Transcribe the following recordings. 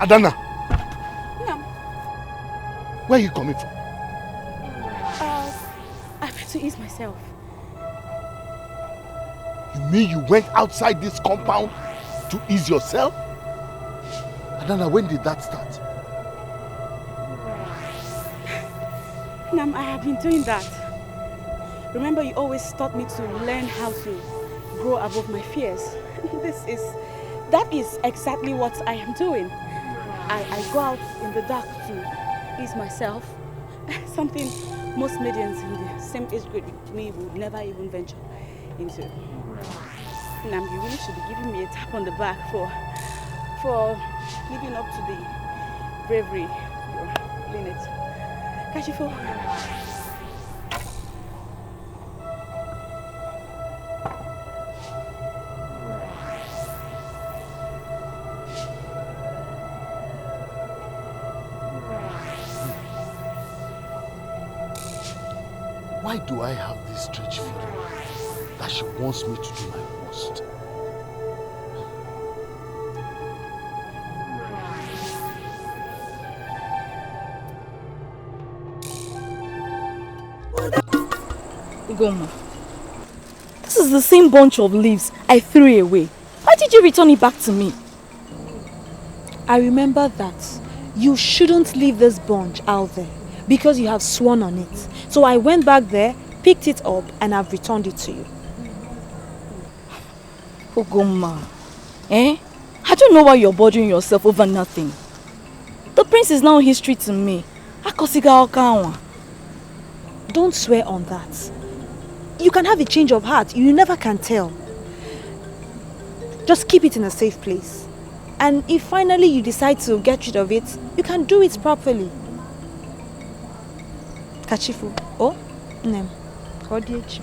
Adanna. Yeah. Where are you coming from? I have to ease myself. You mean you went outside this compound to ease yourself? Adanna, when did that start? Nam, I have been doing that. Remember, you always taught me to learn how to grow above my fears. That is exactly what I am doing. I go out in the dark to ease myself. Something most maidens in the same age grade with me would never even venture into. Nam, you really should be giving me a tap on the back for living up to the bravery you're doing it. Kashifo. Why do I have this strange feeling that she wants me to do my worst? Ugoma, this is the same bunch of leaves I threw away. Why did you return it back to me? I remember that you shouldn't leave this bunch out there because you have sworn on it. So I went back there, picked it up, and I've returned it to you. Ugoma, I don't know why you're bothering yourself over nothing. The prince is now history to me. Don't swear on that. You can have a change of heart. You never can tell. Just keep it in a safe place. And if finally you decide to get rid of it, you can do it properly. Kachifu. Oh? Nem. Odinachi.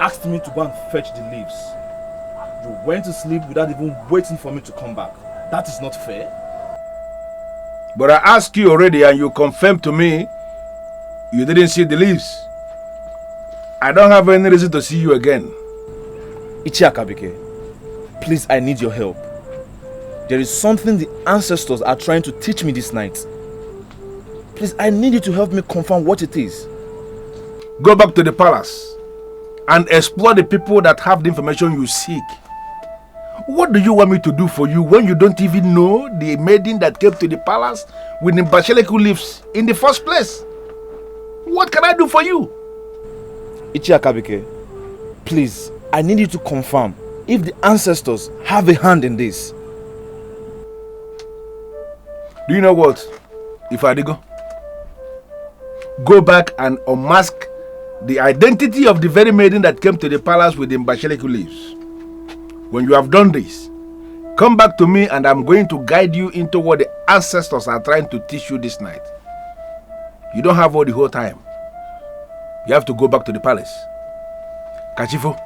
Asked me to go and fetch the leaves. You went to sleep without even waiting for me to come back. That is not fair. But I asked you already and you confirmed to me you didn't see the leaves. I don't have any reason to see you again. Ichiakabike, please, I need your help. There is something the ancestors are trying to teach me this night. Please, I need you to help me confirm what it is. Go back to the palace and explore the people that have the information you seek. What do you want me to do for you when you don't even know the maiden that came to the palace with the basheleku leaves in the first place? What can I do for you? Ichiakabike, please, I need you to confirm if the ancestors have a hand in this. Do you know what? If I go back and unmask the identity of the very maiden that came to the palace with the basheleku leaves. When you have done this, come back to me and I'm going to guide you into what the ancestors are trying to teach you this night. You don't have all the whole time. You have to go back to the palace. Kachifo.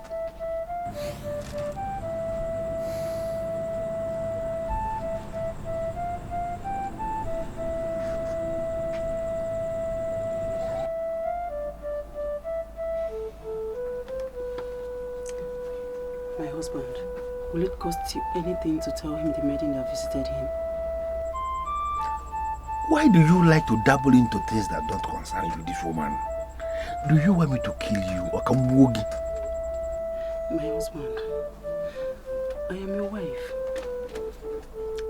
My husband, will it cost you anything to tell him the maiden that visited him? Why do you like to dabble into things that don't concern you, this woman? Do you want me to kill you or come wogi? My husband, I am your wife.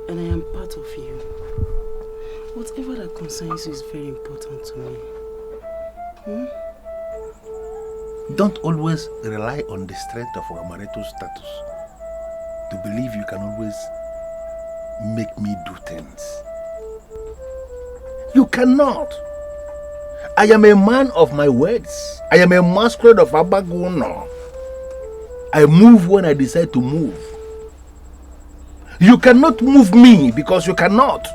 And I am part of you. Whatever that concerns you is very important to me. Don't always rely on the strength of our marital status to believe you can always make me do things. You cannot. I am a man of my words. I am a masquerade of Abaguna. I move when I decide to move. You cannot move me because you cannot.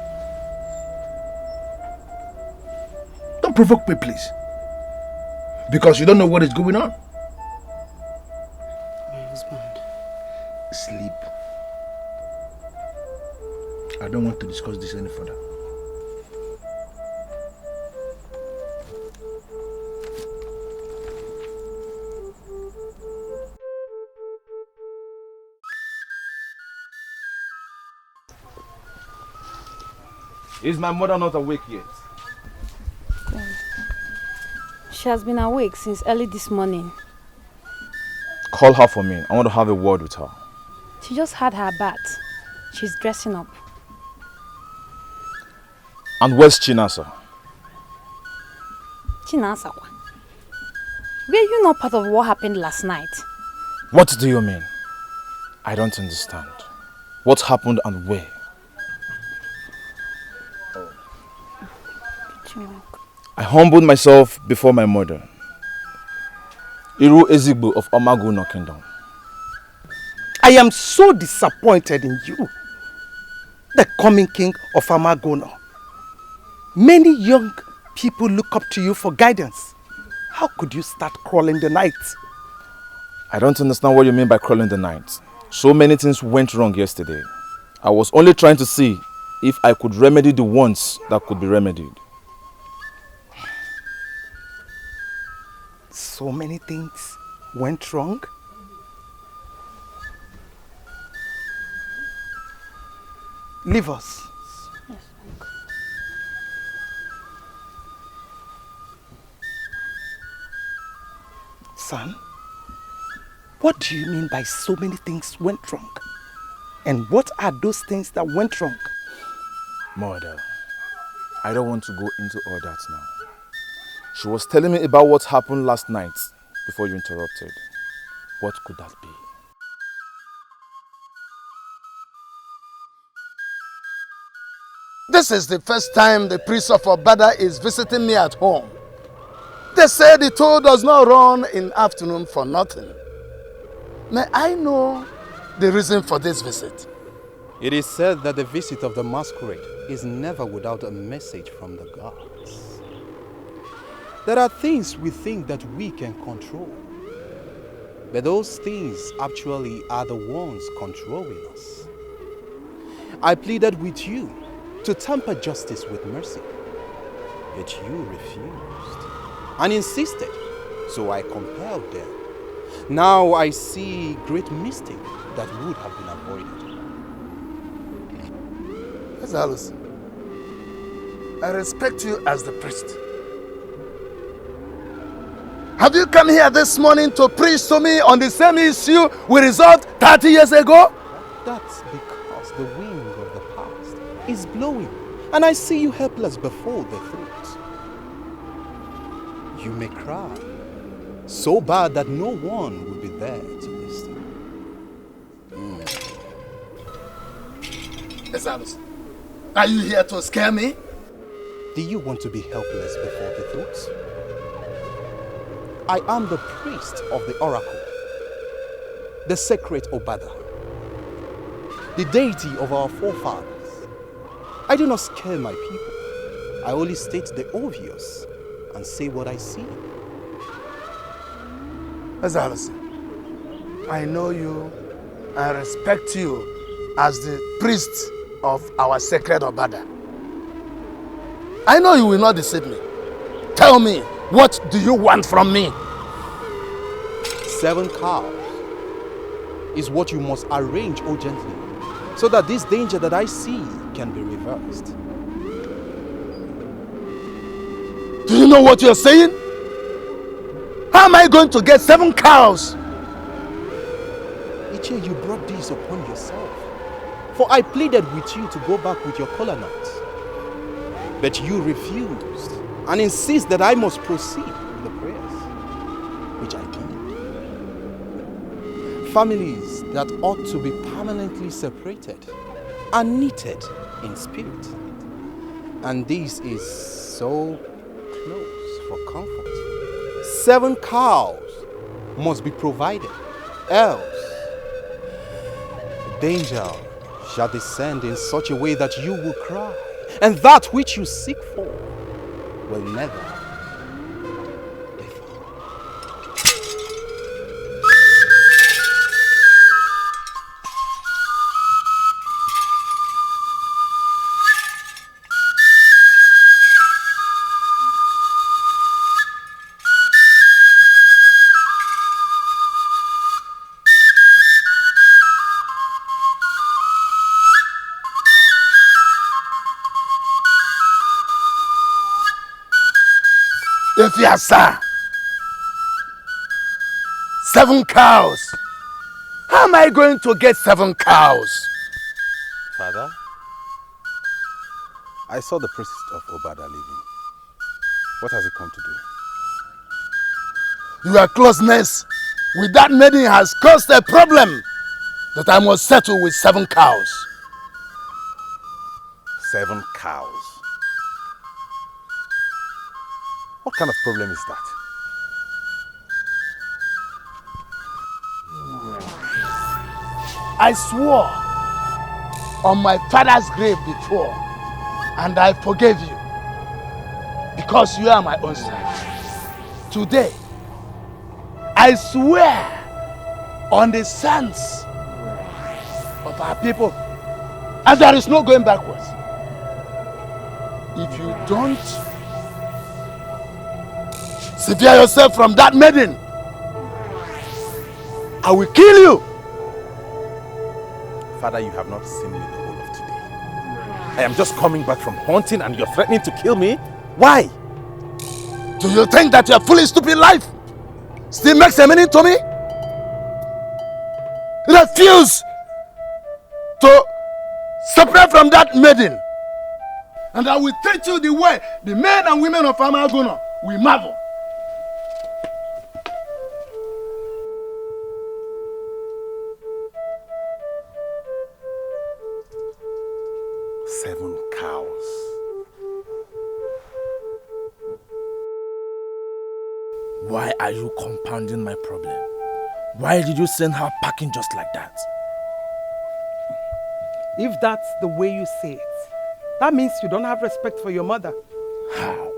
Don't provoke me, please. Because you don't know what is going on. My husband. Sleep. I don't want to discuss this any further. Is my mother not awake yet? She has been awake since early this morning. Call her for me. I want to have a word with her. She just had her bath. She's dressing up. And where's Chinasa? Chinasa? Were you not part of what happened last night? What do you mean? I don't understand. What happened and where? I humbled myself before my mother. Iru Ezigbo of Omaguno Kingdom. I am so disappointed in you, the coming king of Amagono. Many young people look up to you for guidance. How could you start crawling the night? I don't understand what you mean by crawling the night. So many things went wrong yesterday. I was only trying to see if I could remedy the ones that could be remedied. So many things went wrong? Leave us. Yes, uncle. Son, what do you mean by so many things went wrong? And what are those things that went wrong? Mother, I don't want to go into all that now. She was telling me about what happened last night before you interrupted. What could that be? This is the first time the priest of Obada is visiting me at home. They say the toll does not run in afternoon for nothing. May I know the reason for this visit? It is said that the visit of the masquerade is never without a message from the gods. There are things we think that we can control, but those things actually are the ones controlling us. I pleaded with you to temper justice with mercy, but you refused and insisted, so I compelled them. Now I see great mistake that would have been avoided. Yes, Alice. I respect you as the priest. Have you come here this morning to preach to me on the same issue we resolved 30 years ago? That's because the wind of the past is blowing, and I see you helpless before the truth. You may cry, so bad that no one will be there to listen. Yes, Alice. Are you here to scare me? Do you want to be helpless before the truth? I am the priest of the oracle, the sacred Obada, the deity of our forefathers. I do not scare my people. I only state the obvious and say what I see. Yes, Alice. I know you and respect you as the priest of our sacred Obada. I know you will not deceive me. Tell me, what do you want from me? 7 cows is what you must arrange urgently, so that this danger that I see can be reversed. Do you know what you're saying? How am I going to get 7 cows? Ichie, you brought this upon yourself. For I pleaded with you to go back with your kola nuts. But you refused and insist that I must proceed with the prayers, which I did. Families that ought to be permanently separated are knitted in spirit. And this is so close for comfort. 7 cows must be provided, else danger shall descend in such a way that you will cry, and that which you seek for will never be found. Efiasa. 7 cows. How am I going to get 7 cows? Father, I saw the priest of Obada leaving. What has he come to do? Your closeness with that maiden has caused a problem that I must settle with 7 cows. 7 cows? What kind of problem is that? I swore on my father's grave before, and I forgave you because you are my own son. Today, I swear on the sons of our people, and there is no going backwards. If you don't sever yourself from that maiden, I will kill you. Father, you have not seen me the whole of today. I am just coming back from hunting and you're threatening to kill me? Why? Do you think that your foolish, stupid life still makes a meaning to me? Refuse to separate from that maiden, and I will treat you the way the men and women of Ogonna will marvel. Why are you compounding my problem? Why did you send her packing just like that? If that's the way you say it, that means you don't have respect for your mother. How?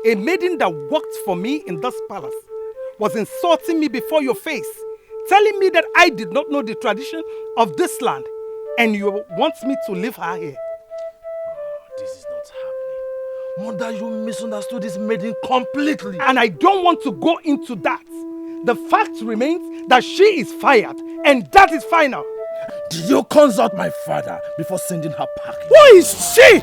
A maiden that worked for me in this palace was insulting me before your face, telling me that I did not know the tradition of this land, and you want me to leave her here. This is not happening. Mother, you misunderstood this maiden completely. And I don't want to go into that. The fact remains that she is fired, and that is final. Did you consult my father before sending her packing? Who is she?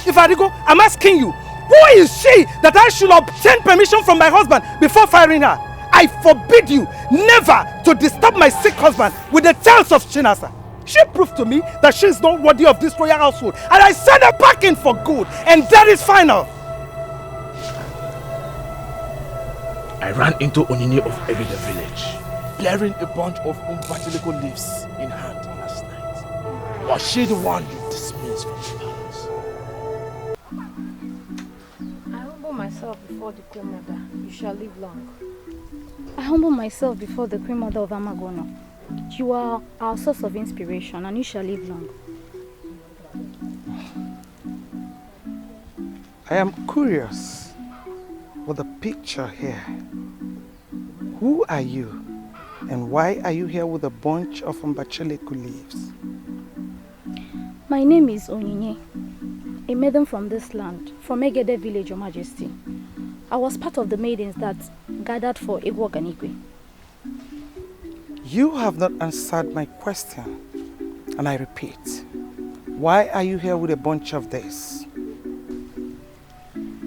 If I go, I'm asking you, who is she that I should obtain permission from my husband before firing her? I forbid you never to disturb my sick husband with the tales of Chinasa. She proved to me that she is not worthy of this royal household, and I sent her packing for good, and that is final. I ran into Onini of Ebide village, bearing a bunch of umpatilico leaves in hand last night. Was she the one you dismissed from the palace? I humble myself before the Queen Mother. You shall live long. I humble myself before the Queen Mother of Ogonna. You are our source of inspiration, and you shall live long. I am curious with the picture here. Who are you, and why are you here with a bunch of umbacheleku leaves? My name is Onyinye, a maiden from this land, from Egede village, Your Majesty. I was part of the maidens that gathered for Igwoganigwe. You have not answered my question, and I repeat, why are you here with a bunch of this?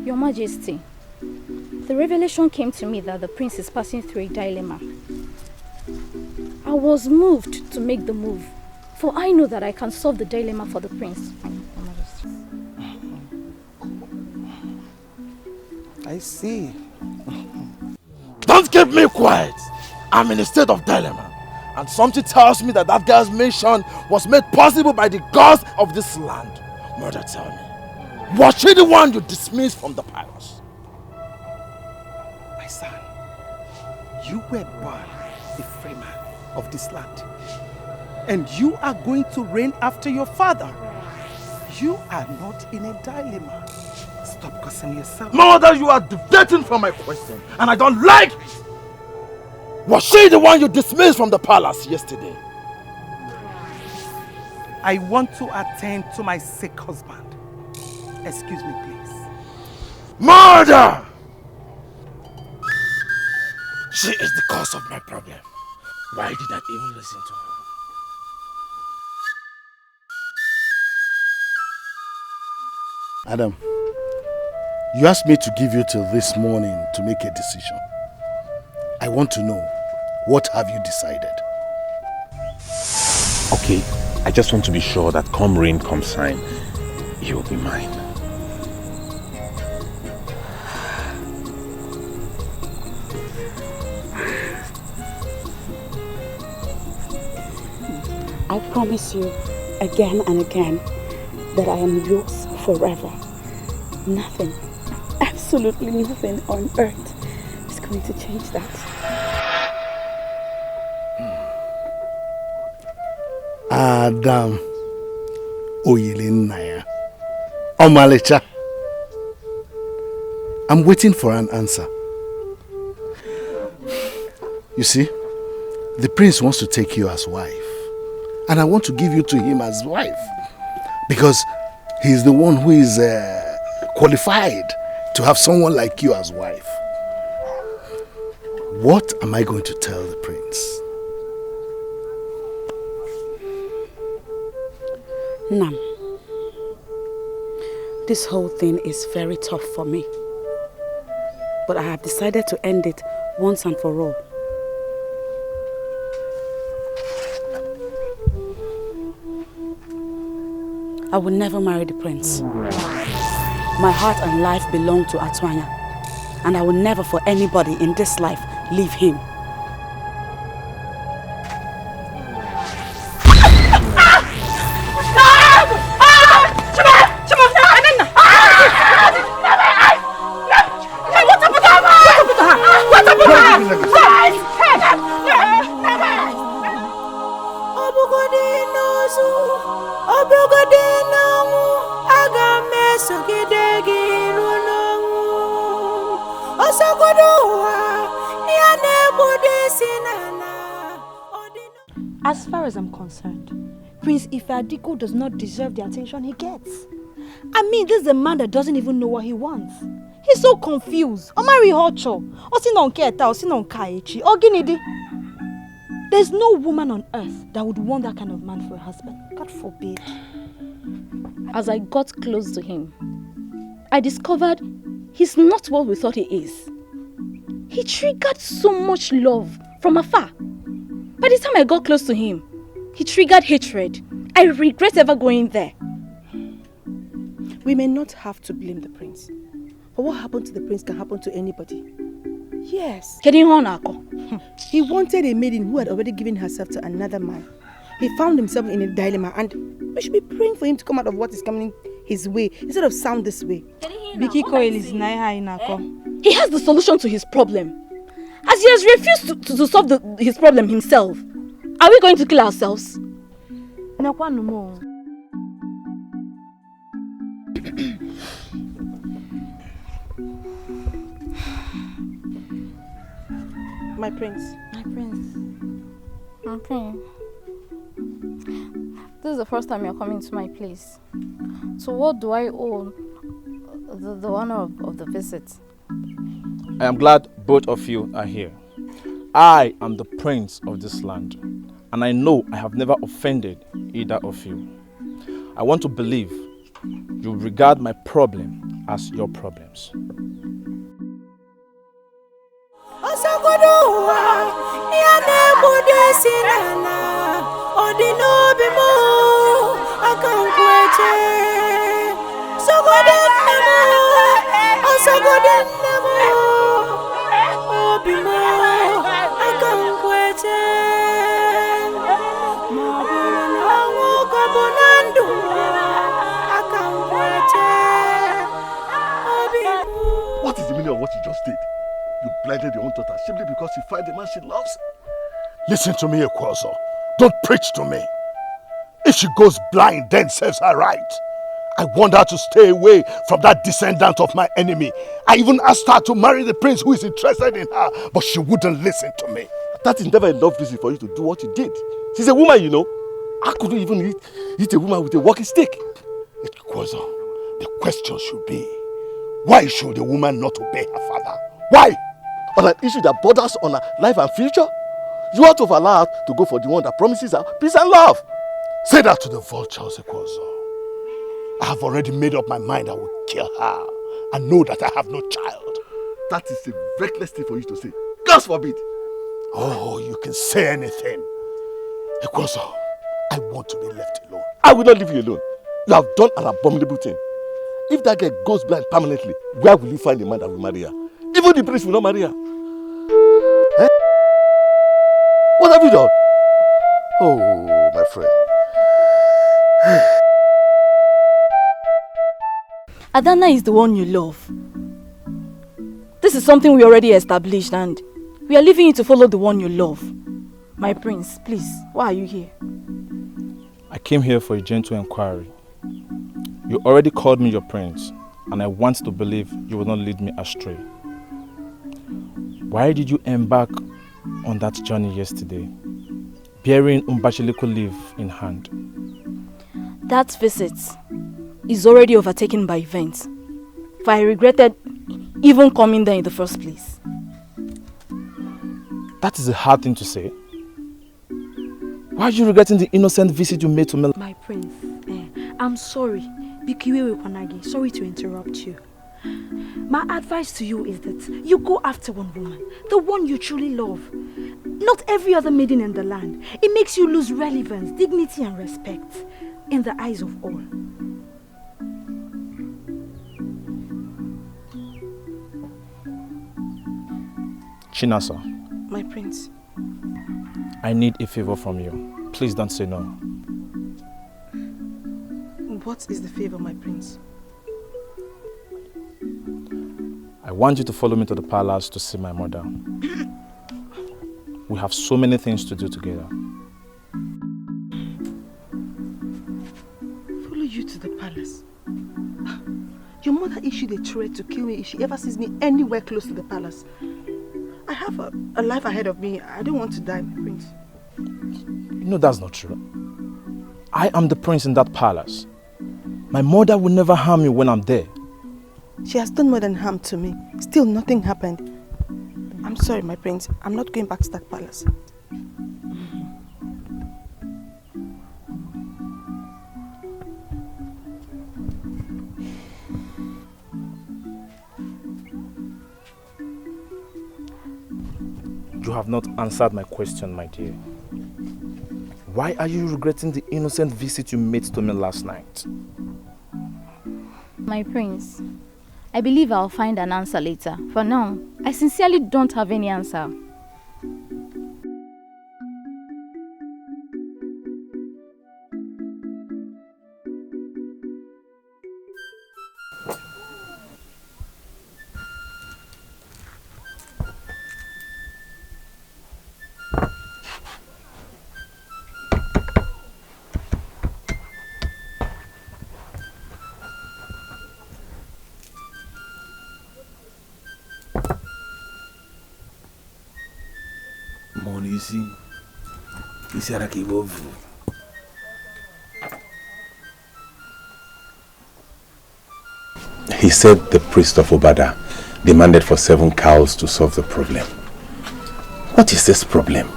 Your Majesty, the revelation came to me that the prince is passing through a dilemma. I was moved to make the move, for I know that I can solve the dilemma for the prince. Your Majesty. I see. Don't keep me quiet! I'm in a state of dilemma. And something tells me that that girl's mission was made possible by the gods of this land. Mother, tell me, was she the one you dismissed from the palace? My son, you were born a free man of this land. And you are going to reign after your father. You are not in a dilemma. Stop cursing yourself. Mother, you are deviating from my question, and I don't like it. Was she the one you dismissed from the palace yesterday? I want to attend to my sick husband. Excuse me, please. Murder! She is the cause of my problem. Why did I even listen to her? Adam, You asked me to give you till this morning to make a decision. I want to know, what have you decided? Okay, I just want to be sure that come rain, come shine, you'll be mine. I promise you again and again that I am yours forever. Nothing, absolutely nothing on earth is going to change that. Adam Oyelinaya Omalecha. I'm waiting for an answer. You see, the prince wants to take you as wife. And I want to give you to him as wife. Because he's the one who is qualified to have someone like you as wife. What am I going to tell the prince? Nam, this whole thing is very tough for me. But I have decided to end it once and for all. I will never marry the prince. My heart and life belong to Atuanya, and I will never for anybody in this life leave him. As far as I'm concerned, Prince Ifeadiko does not deserve the attention he gets. I mean, this is a man that doesn't even know what he wants. He's so confused. Omari Hocho, Osinonketa, Osinonkaichi, Oginidi. There's no woman on earth that would want that kind of man for a husband. God forbid. As I got close to him, I discovered he's not what we thought he is. He triggered so much love from afar. By the time I got close to him, he triggered hatred. I regret ever going there. We may not have to blame the prince. But what happened to the prince can happen to anybody. Yes. He wanted a maiden who had already given herself to another man. He found himself in a dilemma, and we should be praying for him to come out of what is coming his way instead of sound this way. He has the solution to his problem. As he has refused to solve his problem himself, are we going to kill ourselves? My prince. My prince. My prince. This is the first time you're coming to my place. So what do I owe the honor of the visit? I am glad both of you are here. I am the prince of this land, and I know I have never offended either of you. I want to believe you regard my problem as your problems. What is the meaning of what you just did? You blinded your own daughter simply because you find the man she loves? Listen to me, Ekwazo. Don't preach to me. If she goes blind, then serves her right. I want her to stay away from that descendant of my enemy. I even asked her to marry the prince who is interested in her, but she wouldn't listen to me. That is never enough reason for you to do what you did. She's a woman, you know. I couldn't even hit a woman with a walking stick. Ekwazo, the question should be, why should a woman not obey her father? Why? On an issue that borders on her life and future? You ought to allow her to go for the one that promises her peace and love. Say that to the vultures, Ekwazo. I have already made up my mind I will kill her and know that I have no child. That is a reckless thing for you to say. God forbid. Oh, you can say anything. Ekwoso, I want to be left alone. I will not leave you alone. You have done an abominable thing. If that girl goes blind permanently, where will you find a man that will marry her? Even the priest will not marry her. Eh? What have you done? Oh, my friend. Adanna is the one you love. This is something we already established and we are leaving you to follow the one you love. My prince, please, why are you here? I came here for a gentle inquiry. You already called me your prince, and I want to believe you will not lead me astray. Why did you embark on that journey yesterday, bearing Umbachiliku leaf in hand? That visit is already overtaken by events, for I regretted even coming there in the first place. That is a hard thing to say. Why are you regretting the innocent visit you made to me? My prince, I'm sorry. Sorry to interrupt you. My advice to you is that you go after one woman, the one you truly love. Not every other maiden in the land. It makes you lose relevance, dignity and respect in the eyes of all. Chinasa. My prince. I need a favor from you. Please don't say no. What is the favor, my prince? I want you to follow me to the palace to see my mother. We have so many things to do together. Follow you to the palace? Your mother issued a threat to kill me if she ever sees me anywhere close to the palace. I have a life ahead of me. I don't want to die, my prince. No, that's not true. I am the prince in that palace. My mother will never harm me when I'm there. She has done more than harm to me. Still, nothing happened. I'm sorry, my prince. I'm not going back to that palace. You have not answered my question, my dear. Why are you regretting the innocent visit you made to me last night? My prince, I believe I'll find an answer later. For now, I sincerely don't have any answer. He said the priest of Obada demanded for 7 cows to solve the problem. What is this problem?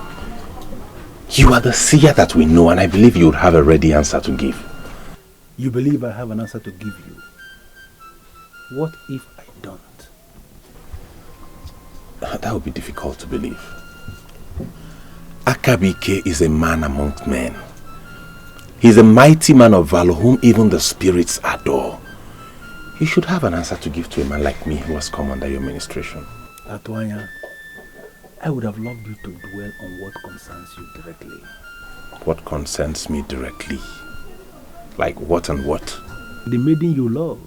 You are the seer that we know, and I believe you would have a ready answer to give. You believe I have an answer to give you? What if I don't? That would be difficult to believe. Akabike is a man amongst men. He is a mighty man of valor whom even the spirits adore. You should have an answer to give to a man like me who has come under your ministration. Atuanya, I would have loved you to dwell on what concerns you directly. What concerns me directly? Like what and what? The maiden you love.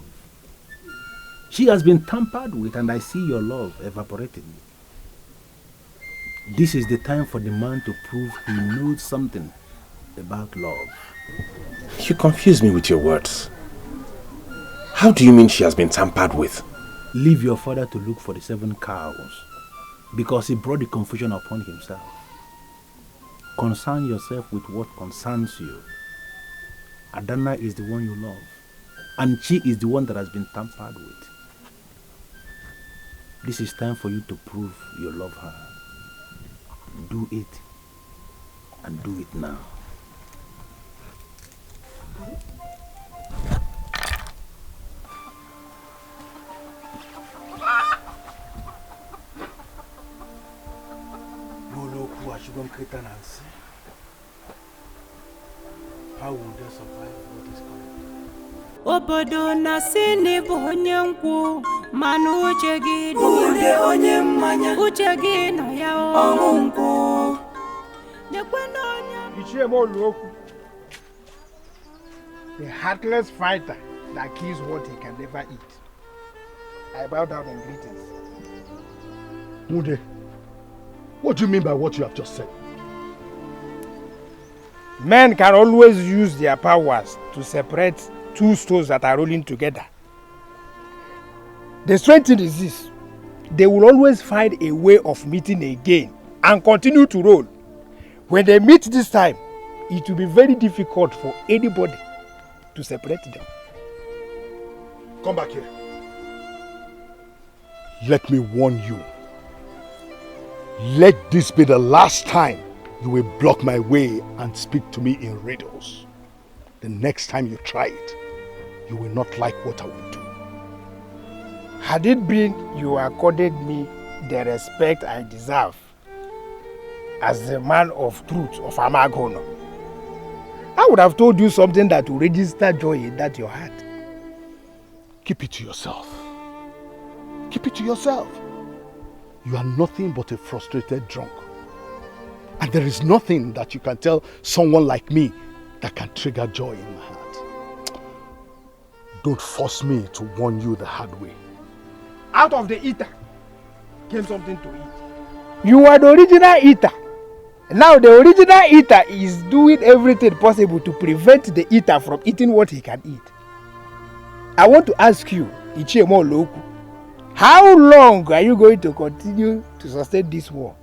She has been tampered with, and I see your love evaporating. This is the time for the man to prove he knows something about love. You confuse me with your words. How do you mean she has been tampered with? Leave your father to look for the 7 cows, because he brought the confusion upon himself. Concern yourself with what concerns you. Adanna is the one you love, and she is the one that has been tampered with. This is time for you to prove you love her. Do it, and do it now. How will they survive what is coming? Obodo na sini bụ onye nkwu mana uche gị dị onye mmanya uche gị nọ ya ọnwụ nkwu nekwe na onye Ichie Oluokwu, the heartless fighter that kills what he can never eat. I bow down in greetings. Mude, what do you mean by what you have just said? Men can always use their powers to separate two stones that are rolling together. The strange thing is this: they will always find a way of meeting again and continue to roll. When they meet this time, it will be very difficult for anybody to separate them. Come back here. Let me warn you. Let this be the last time you will block my way and speak to me in riddles. The next time you try it, you will not like what I will do. Had it been you accorded me the respect I deserve as the man of truth of Amagono, I would have told you something that will register joy in that your heart. Keep it to yourself. Keep it to yourself. You are nothing but a frustrated drunk. And there is nothing that you can tell someone like me that can trigger joy in my heart. Don't force me to warn you the hard way. Out of the eater came something to eat. You are the original eater. Now the original eater is doing everything possible to prevent the eater from eating what he can eat. I want to ask you, Ichie Oluokwu, how long are you going to continue to sustain this war?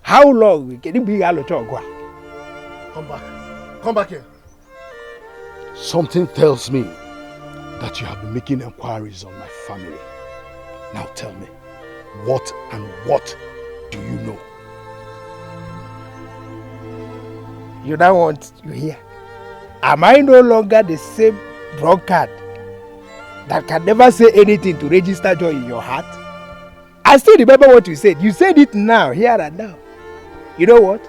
How long can it be Alochogwa? Come back. Come back here. Something tells me that you have been making inquiries on my family. Now tell me, what do you know? You now want to hear? Am I no longer the same drunkard that can never say anything to register joy in your heart? I still remember what you said. You said it now, here and now. You know what?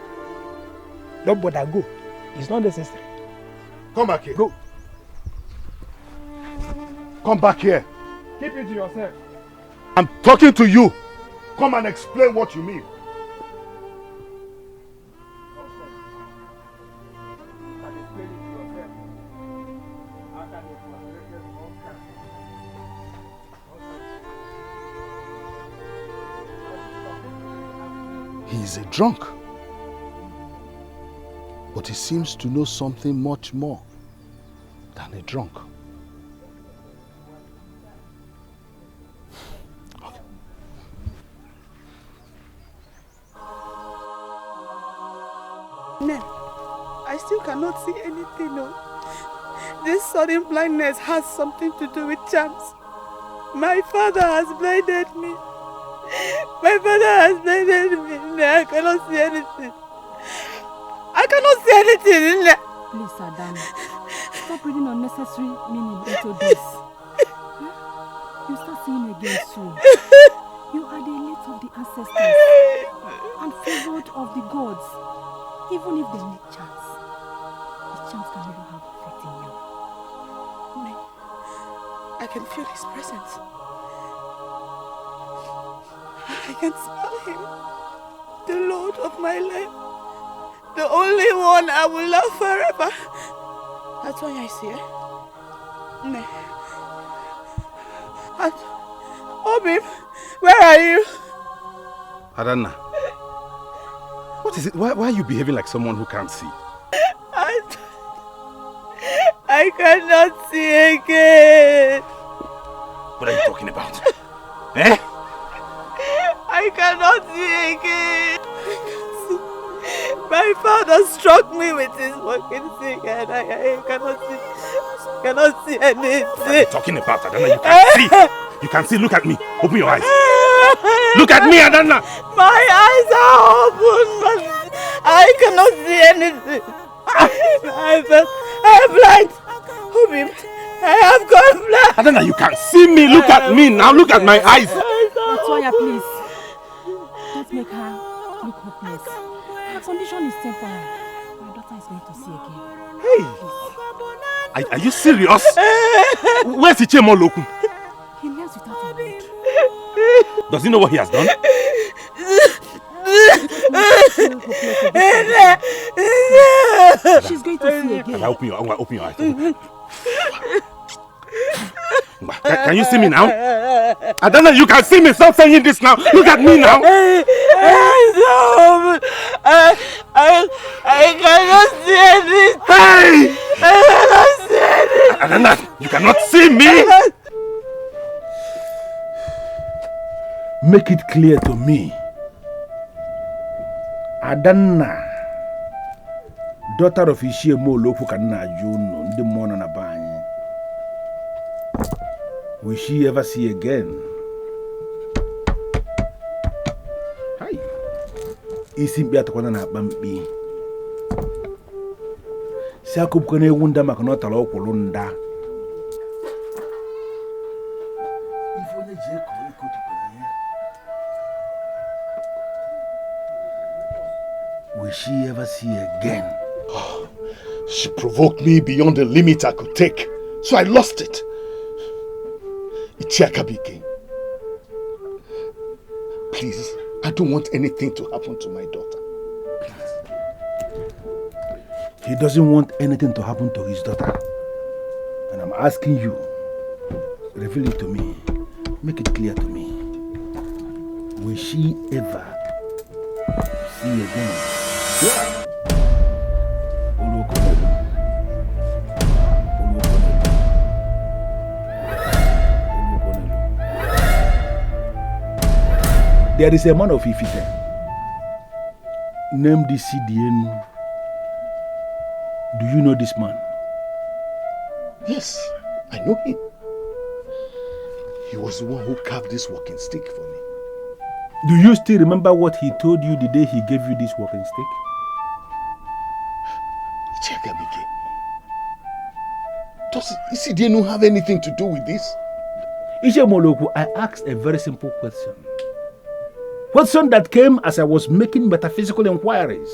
Don't bother, go. It's not necessary. Come back here. Go. Come back here. Keep it to yourself. I'm talking to you. Come and explain what you mean. He is a drunk. But he seems to know something much more than a drunk. Okay. No, I still cannot see anything. No. This sudden blindness has something to do with charms. My father has blinded me. My father has blinded me. No, I cannot see anything. I cannot see anything. Please, Adanna, stop reading unnecessary meaning into this. You start seeing again soon. You are the elite of the ancestors and favored of the gods. Even if they make chance, the chance can never have effect in you. I can feel his presence. I can smell him. The Lord of my life. The only one I will love forever. Atuanya is here. No. Obim, where are you? Adanna, what is it? Why are you behaving like someone who can't see? I cannot see again. What are you talking about? Eh? I cannot see again. My father struck me with his walking stick and I cannot see anything. What are you talking about, Adanna? You can't see. You can see. Look at me. Open your eyes. Look at me, Adanna. My eyes are open, but I cannot see anything. I am blind. Obim, I have gone blind. Adanna, you can see me. Look at me now. Look at my eyes. Atuanya, please. Don't make her look hopeless. Her condition is temporary. My daughter is going to see again. Hey! Are you serious? Where's Ichemoloku? He lives without a word. Does he know what he has done? She's going to see again. Open your eyes. Can you see me now? Adanna, you can see me. Stop saying this now. Look at me now. I cannot see anything. Hey! I cannot see anything. Adanna, you cannot see me. Make it clear to me. Adanna, daughter of Ichemoloku Kanna Juno, the mourner na banye. Will she ever see again? Hi. Isimbi atakwana na bambi. Siakup kone wunda makanota la okulunda. Will she ever see again? She provoked me beyond the limit I could take, so I lost it. Ichiakabike, please, I don't want anything to happen to my daughter. Please. He doesn't want anything to happen to his daughter. And I'm asking you, reveal it to me. Make it clear to me. Will she ever see again? Yeah. There is a man of Ifite named Isidienu. Do you know this man? Yes, I know him. He was the one who carved this walking stick for me. Do you still remember what he told you the day he gave you this walking stick? Chekabike, does Isidienu have anything to do with this? Ichemoloku, I asked a very simple question. Question that came as I was making metaphysical inquiries.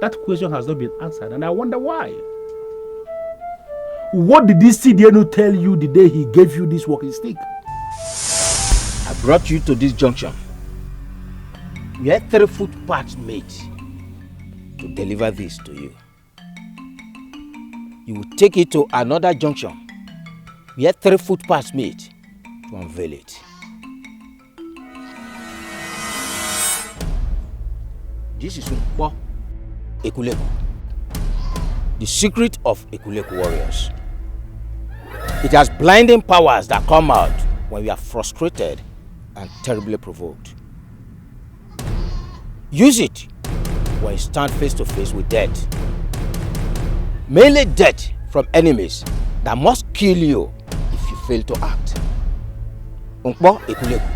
That question has not been answered, and I wonder why. What did this Isidienu tell you the day he gave you this walking stick? I brought you to this junction. We had 3 footpaths made to deliver this to you. You will take it to another junction. We had 3 footpaths made to unveil it. This is Nkpo Ekuleku, the secret of Ekuleku warriors. It has blinding powers that come out when we are frustrated and terribly provoked. Use it when you stand face to face with death. Mainly death from enemies that must kill you if you fail to act. Nkpo Ekuleku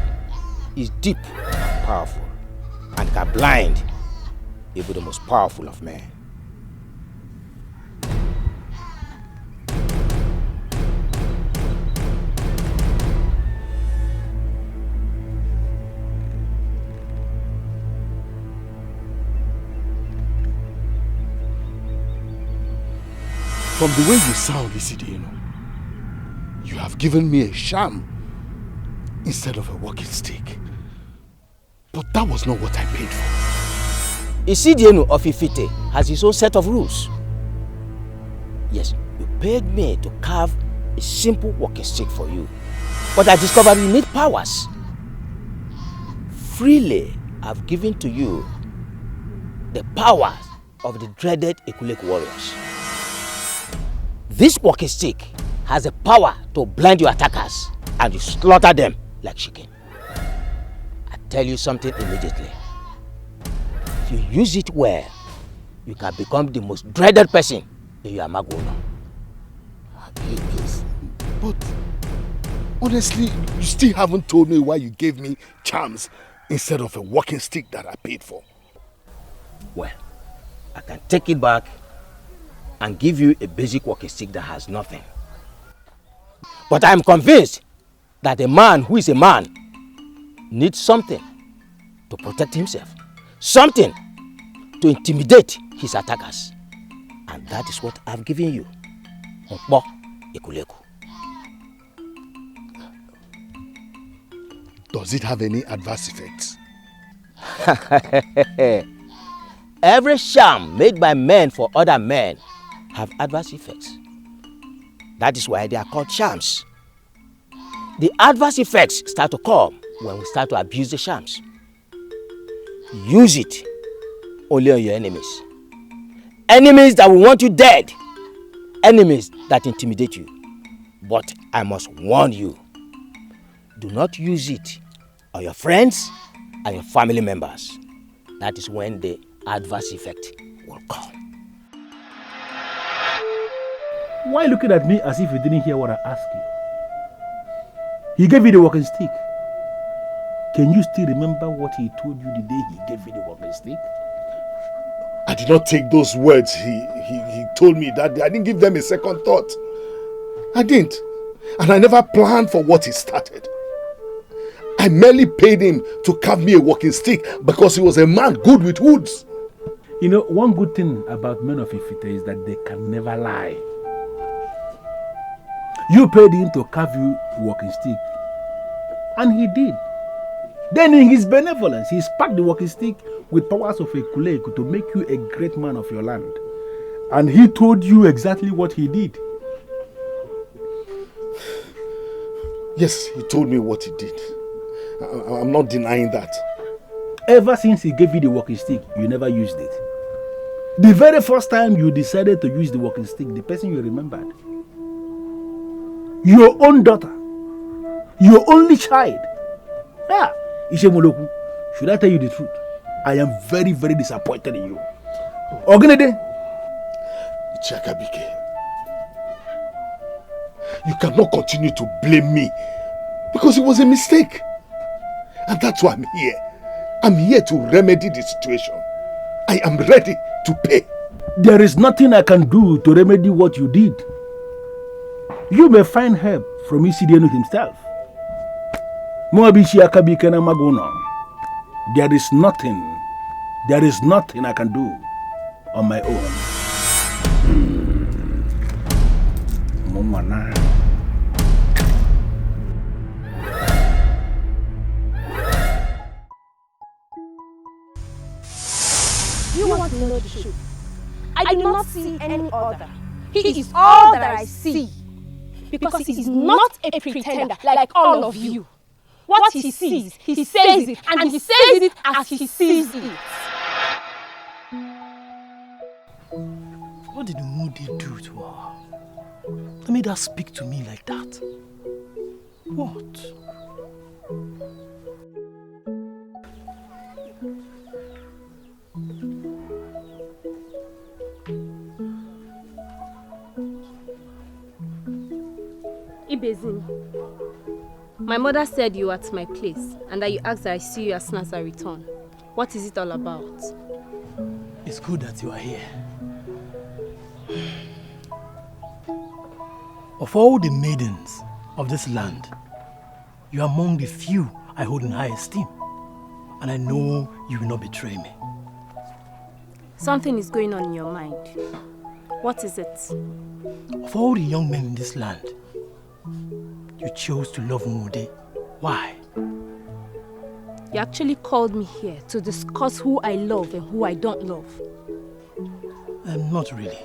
is deep and powerful and can blind even the most powerful of men. From the way you sound, Isidienu, you have given me a sham instead of a walking stick. But that was not what I paid for. Isidienu of Ifite has his own set of rules. Yes, you paid me to carve a simple walking stick for you. But I discovered you need powers. Freely, I've given to you the powers of the dreaded Ekuleku warriors. This walking stick has the power to blind your attackers and you slaughter them like chicken. I tell you something immediately. If you use it well, you can become the most dreaded person in your Amagono. Yes, but honestly, you still haven't told me why you gave me charms instead of a walking stick that I paid for. Well, I can take it back and give you a basic walking stick that has nothing. But I am convinced that a man who is a man needs something to protect himself. Something to intimidate his attackers. And that is what I've given you. Nkpo Ekuleku. Does it have any adverse effects? Every charm made by men for other men have adverse effects. That is why they are called charms. The adverse effects start to come when we start to abuse the charms. Use it only on your enemies. Enemies that will want you dead. Enemies that intimidate you. But I must warn you, do not use it on your friends and your family members. That is when the adverse effect will come. Why looking at me as if you didn't hear what I asked you? He gave you the walking stick. Can you still remember what he told you the day he gave you the walking stick? I did not take those words he told me that day. I didn't give them a second thought. I didn't. And I never planned for what he started. I merely paid him to carve me a walking stick because he was a man good with woods. You know, one good thing about men of Ifite is that they can never lie. You paid him to carve you a walking stick, and he did. Then in his benevolence, he sparked the walking stick with powers of a Kuleku to make you a great man of your land. And he told you exactly what he did. Yes, he told me what he did. I'm not denying that. Ever since he gave you the walking stick, you never used it. The very first time you decided to use the walking stick, the person you remembered, your own daughter, your only child. Yeah, Ishemoloku, should I tell you the truth? I am very, very disappointed in you. Ogunede. Chakabike, you cannot continue to blame me because it was a mistake. And that's why I'm here. I'm here to remedy the situation. I am ready to pay. There is nothing I can do to remedy what you did. You may find help from Isidienu himself. Moabishi Akabike na Magono. There is nothing I can do on my own. Mumana. You want to know the truth? I do not see any other. He is all that I see. Because he is not a pretender like all of you. What he sees, he says it, and he says it as he sees it. What did Moody do to her? That made her speak to me like that? What? Ibezin, my mother said you were at my place and that you asked that I see you as soon as I return. What is it all about? It's good that you are here. Of all the maidens of this land, you are among the few I hold in high esteem. And I know you will not betray me. Something is going on in your mind. What is it? Of all the young men in this land, you chose to love Mude. Why? You actually called me here to discuss who I love and who I don't love. Not really.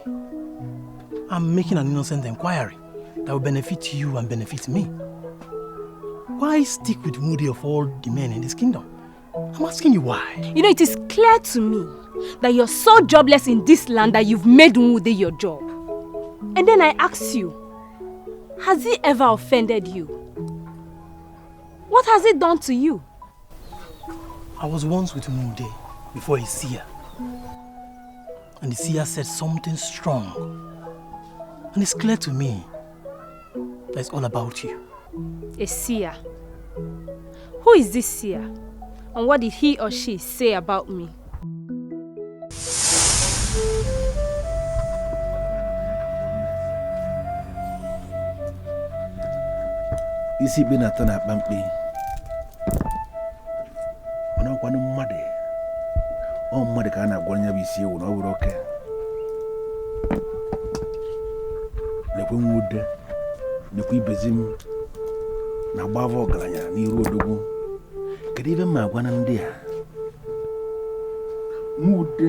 I'm making an innocent inquiry that will benefit you and benefit me. Why stick with Mude of all the men in this kingdom? I'm asking you why. You know, it is clear to me that you're so jobless in this land that you've made Mude your job. And then I ask you, has he ever offended you? What has he done to you? I was once with Mude before his seer. And the seer said something strong. And it's clear to me that it's all about you. A seer? Who is this seer? And what did he or she say about me? Isi bi na-atọ n'akpa mkpi. Ọ na-ọkwanụ mmadụ. Oh, mother can have one of you when over okay. The wood, the quibezim, Nabavo Glanya, Niru, could even my one and dear. Mood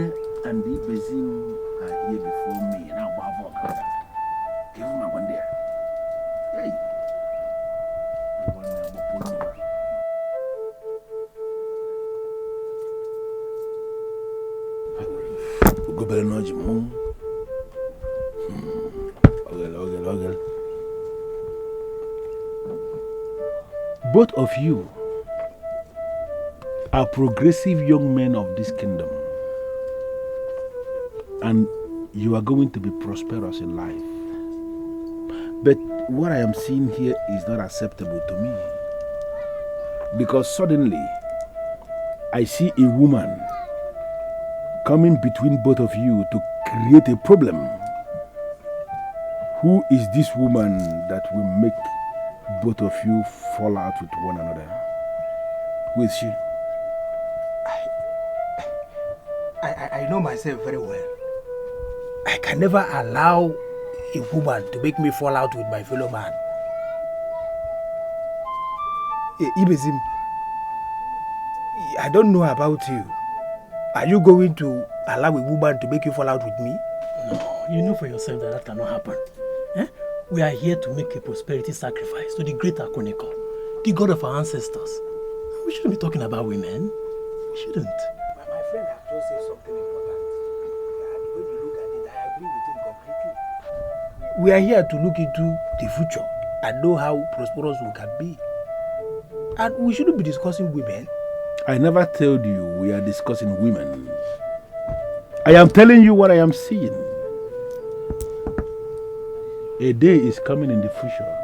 and the bezim are here before me, and Nabavo Glanya. Give my one there. Hey. Go better know you, Mom. Okay. Both of you are progressive young men of this kingdom, and you are going to be prosperous in life. But what I am seeing here is not acceptable to me, because suddenly I see a woman coming between both of you to create a problem. Who is this woman that will make both of you fall out with one another? Who is she? I know myself very well. I can never allow a woman to make me fall out with my fellow man. Ibezim, I don't know about you. Are you going to allow a woman to make you fall out with me? No, you know for yourself that that cannot happen. Eh? We are here to make a prosperity sacrifice to the great Akoneko, the god of our ancestors. We shouldn't be talking about women. We shouldn't. My friend has just said something important. When you look at it, I agree with him completely. We are here to look into the future and know how prosperous we can be. And we shouldn't be discussing women. I never told you we are discussing women. I am telling you what I am seeing. A day is coming in the future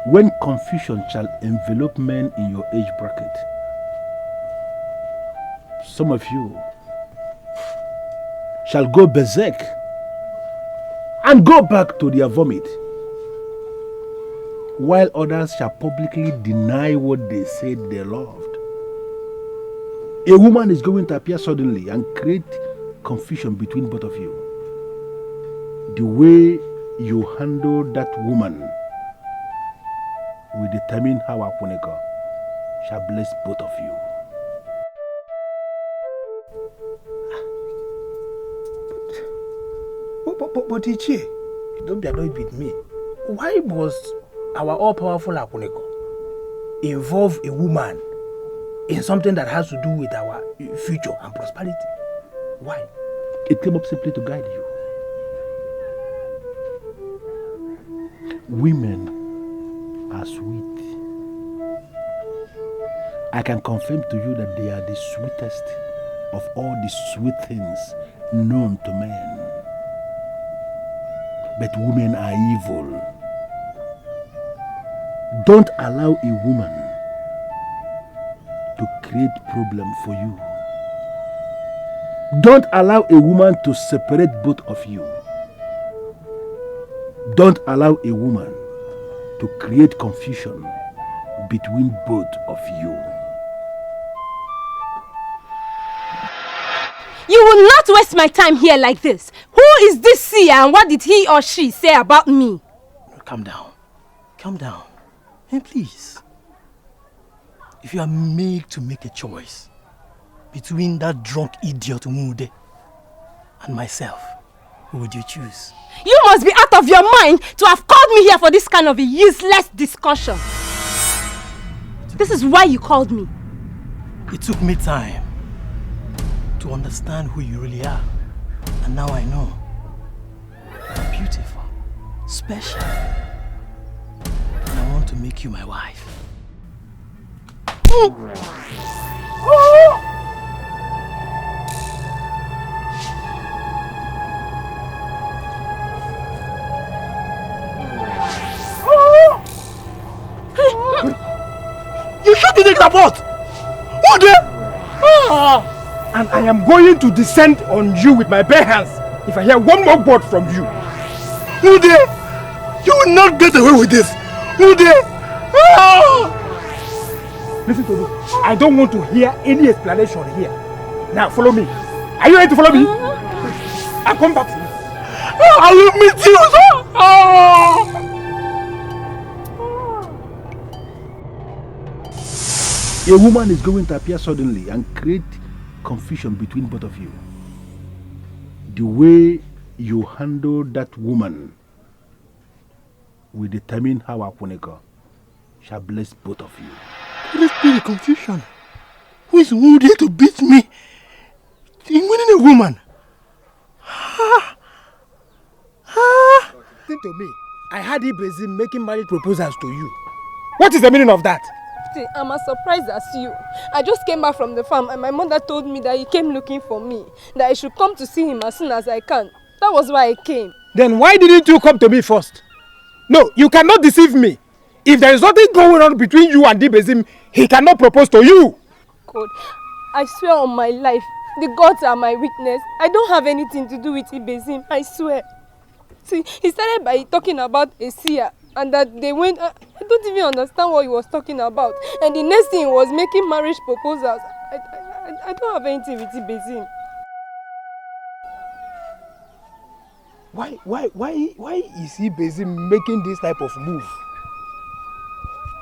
when confusion shall envelop men in your age bracket. Some of you shall go berserk and go back to their vomit, while others shall publicly deny what they said they loved. A woman is going to appear suddenly and create confusion between both of you. The way you handle that woman will determine how Akoneko shall bless both of you. But Ichie, don't be annoyed with me. Why must our all-powerful Akoneko involve a woman in something that has to do with our future and prosperity? Why? It came up simply to guide you. Women are sweet. I can confirm to you that they are the sweetest of all the sweet things known to men. But women are evil. Don't allow a woman to create problem for you. Don't allow a woman to separate both of you. Don't allow a woman to create confusion between both of you. You will not waste my time here like this. Who is this seer and what did he or she say about me? Calm down. Calm down. And please, if you are made to make a choice between that drunk idiot Umude and myself, who would you choose? You must be out of your mind to have called me here for this kind of a useless discussion. This is why you called me. It took me time to understand who you really are. And now I know. You're beautiful, special. And I want to make you my wife. You shot in the boat! Who there? And I am going to descend on you with my bare hands if I hear one more word from you. Who there? You will not get away with this. Who there? Listen to me. I don't want to hear any explanation here. Now follow me. Are you ready to follow me? I'll come back to you. I will meet you, sir. A woman is going to appear suddenly and create confusion between both of you. The way you handle that woman will determine how Apuneko shall bless both of you. Let be the confusion. Who is wounded to beat me in winning a woman? Listen to me. I had Ibezi making marriage proposals to you. What is the meaning of that? I'm as surprised as you. I just came back from the farm and my mother told me that he came looking for me. That I should come to see him as soon as I can. That was why I came. Then why didn't you come to me first? No, you cannot deceive me. If there is nothing going on between you and Ibezim, he cannot propose to you. God, I swear on my life, the gods are my witness. I don't have anything to do with Ibezim, I swear. See, he started by talking about a seer and that they went... I don't even understand what he was talking about. And the next thing was making marriage proposals. I don't have anything with Ibezim. Why is Ibezim making this type of move?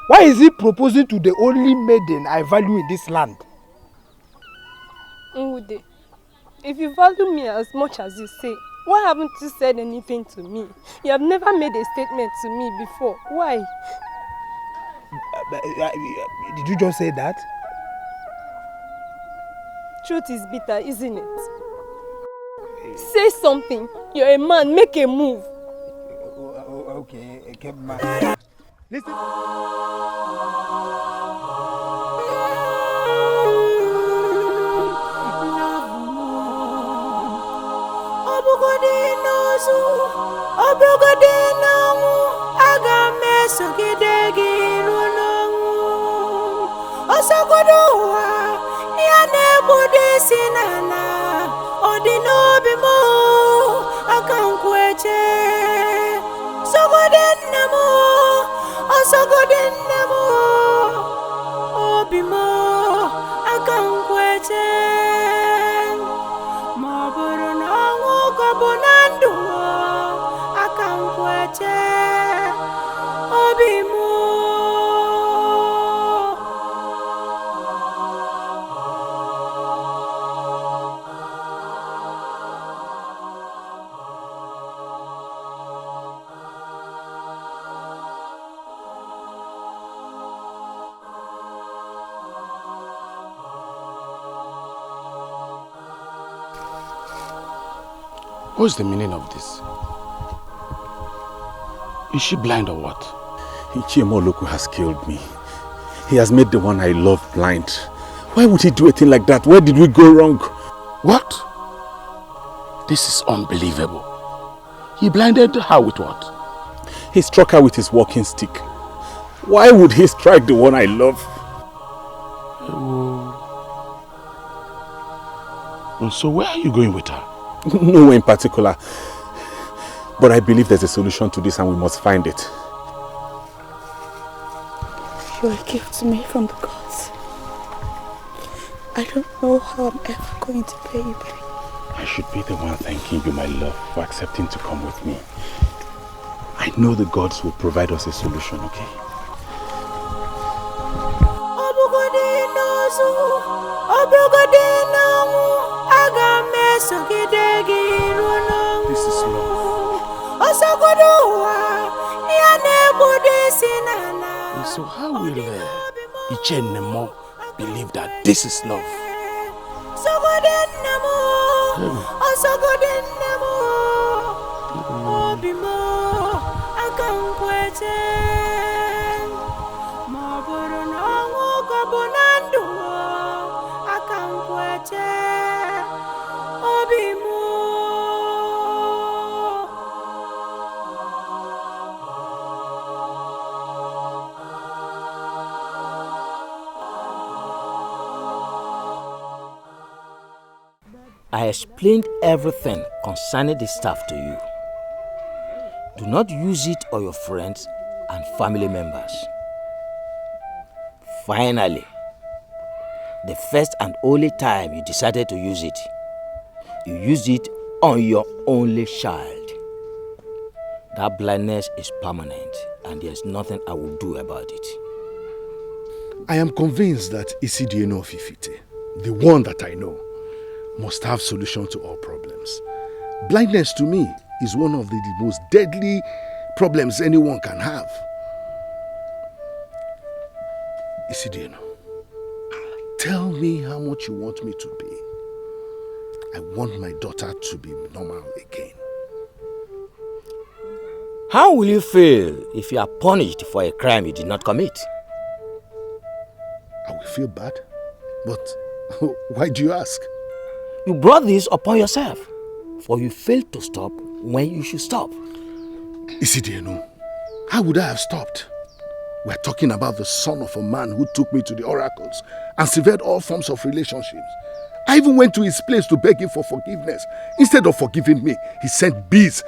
Why is he proposing to the only maiden I value in this land? Ngude, if you value me as much as you say, why haven't you said anything to me? You have never made a statement to me before. Why? Did you just say that? Truth is bitter, isn't it? Say something. You're a man. Make a move. Okay, man. Listen. What's the meaning of this? Is she blind or what? Ichiemoloku has killed me. He has made the one I love blind. Why would he do a thing like that? Where did we go wrong? What? This is unbelievable. He blinded her with what? He struck her with his walking stick. Why would he strike the one I love? So where are you going with her? Nowhere in particular. But I believe there's a solution to this and we must find it. You're a gift to me from the gods. I don't know how I'm ever going to pay you back. I should be the one thanking you, my love, for accepting to come with me. I know the gods will provide us a solution, okay? This is love. So how will Ichenemo believe that this is love? I explained everything concerning the staff to you. Do not use it on your friends and family members. Finally, The first and only time you decided to use it, you used it on your only child. That blindness is permanent, and there's nothing I will do about it. I am convinced that Ini Edo of Ifite, the one that I know, must have solution to all problems. Blindness to me is one of the most deadly problems anyone can have. Ini Edo, tell me how much you want me to pay. I want my daughter to be normal again. How will you feel if you are punished for a crime you did not commit? I will feel bad, but why do you ask? You brought this upon yourself, for you failed to stop when you should stop. Ini Edo, how would I have stopped? We're talking about the son of a man who took me to the oracles and severed all forms of relationships. I even went to his place to beg him for forgiveness. Instead of forgiving me, he sent bees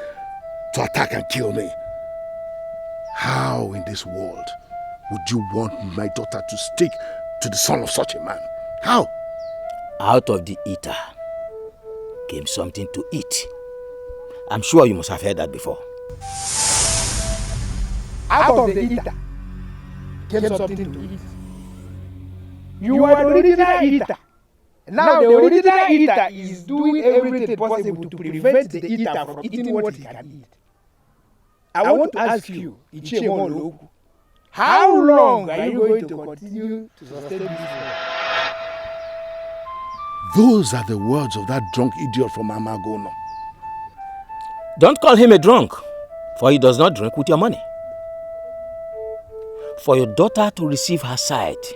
to attack and kill me. How in this world would you want my daughter to stick to the son of such a man? How? Out of the eater came something to eat. I'm sure you must have heard that before. Out of the eater came something to eat. You are the original eater. Now the original eater is doing everything possible to prevent the eater from eating what he can eat. I want to ask you, Ichemoloku, how long are you going to continue to sustain this war? Those are the words of that drunk idiot from Amagono. Don't call him a drunk, for he does not drink with your money. For your daughter to receive her sight,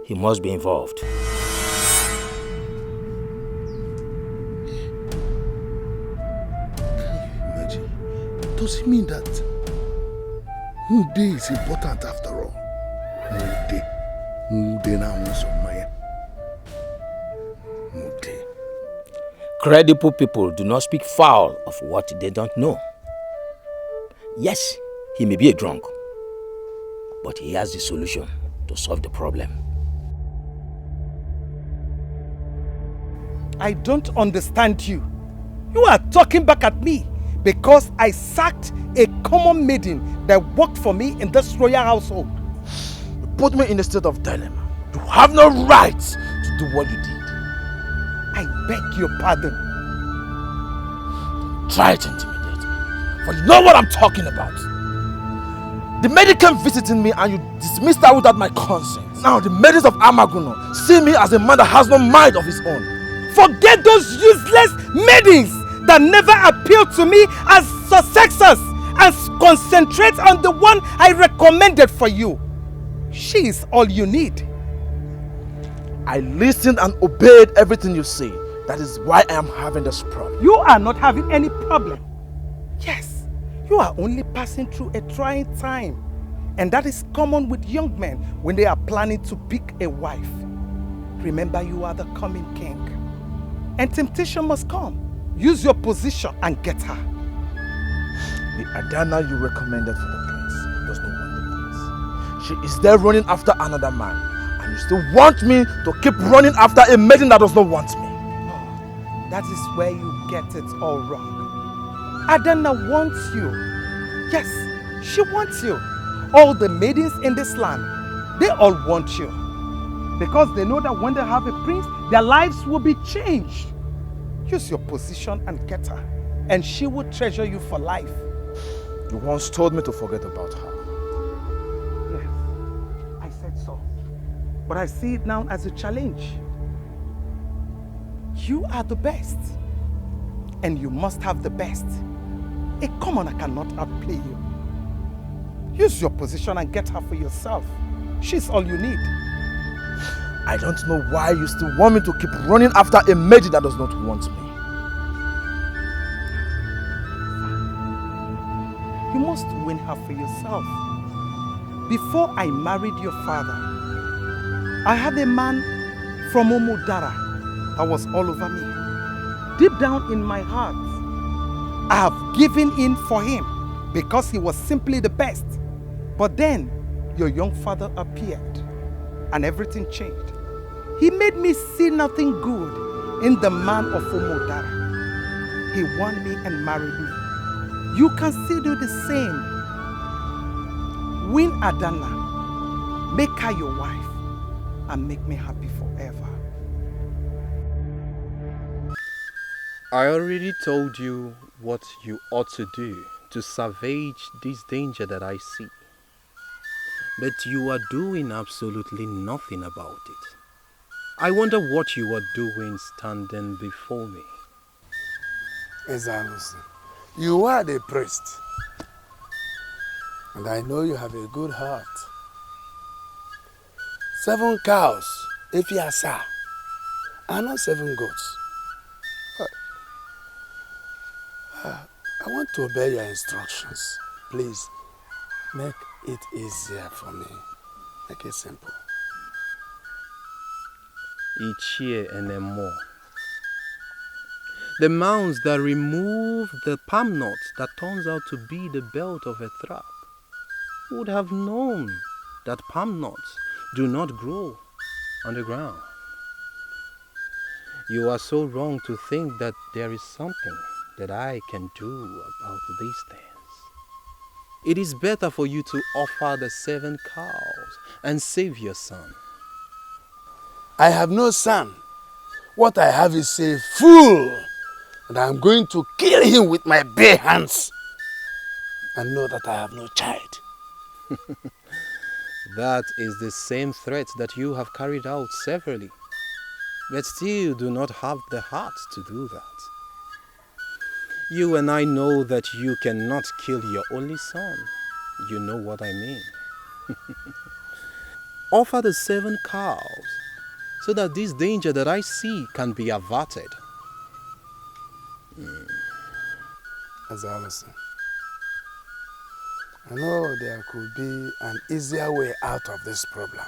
he must be involved. Does it mean that Mude is important after all? Mude now wants some money. Mude. Credible people do not speak foul of what they don't know. Yes, he may be a drunk, but he has the solution to solve the problem. I don't understand you. You are talking back at me because I sacked a common maiden that worked for me in this royal household. You put me in a state of dilemma. You have no right to do what you did. I beg your pardon. Try to intimidate me, for you know what I'm talking about. The maiden came visiting me and you dismissed her without my consent. Now the maidens of Amaguno see me as a man that has no mind of his own. Forget those useless maidens that never appealed to me as successors and concentrate on the one I recommended for you. She is all you need. I listened and obeyed everything you say. That is why I am having this problem. You are not having any problem. Yes, you are only passing through a trying time. And that is common with young men when they are planning to pick a wife. Remember, you are the coming king. And temptation must come. Use your position and get her. The Adanna you recommended for the prince does not want the prince. She is there running after another man. And you still want me to keep running after a maiden that does not want me. Oh, that is where you get it all wrong. Adanna wants you. Yes, she wants you. All the maidens in this land, they all want you. Because they know that when they have a prince, their lives will be changed. Use your position and get her, and she will treasure you for life. You once told me to forget about her. Yes, I said so. But I see it now as a challenge. You are the best, and you must have the best. A commoner cannot outplay you. Use your position and get her for yourself. She's all you need. I don't know why you still want me to keep running after a maiden that does not want me. You must win her for yourself. Before I married your father, I had a man from Omudara that was all over me. Deep down in my heart, I have given in for him because he was simply the best. But then, your young father appeared and everything changed. He made me see nothing good in the man of Omodara. He won me and married me. You can still do the same. Win Adanna, make her your wife, and make me happy forever. I already told you what you ought to do to salvage this danger that I see. But you are doing absolutely nothing about it. I wonder what you are doing standing before me. Exactly. You are the priest. And I know you have a good heart. 7 cows, if you are sir, and not 7 goats. I want to obey your instructions. Please, make it easier for me. Make it simple. Each year and then more. The mounds that remove the palm nut that turns out to be the belt of a trap would have known that palm nuts do not grow on the ground. You are so wrong to think that there is something that I can do about these things. It is better for you to offer the 7 cows and save your son. I have no son. What I have is a fool. And I'm going to kill him with my bare hands. And know that I have no child. That is the same threat that you have carried out severally. But still do not have the heart to do that. You and I know that you cannot kill your only son. You know what I mean. Offer the 7 cows so that this danger that I see can be averted. As I listen, I know there could be an easier way out of this problem.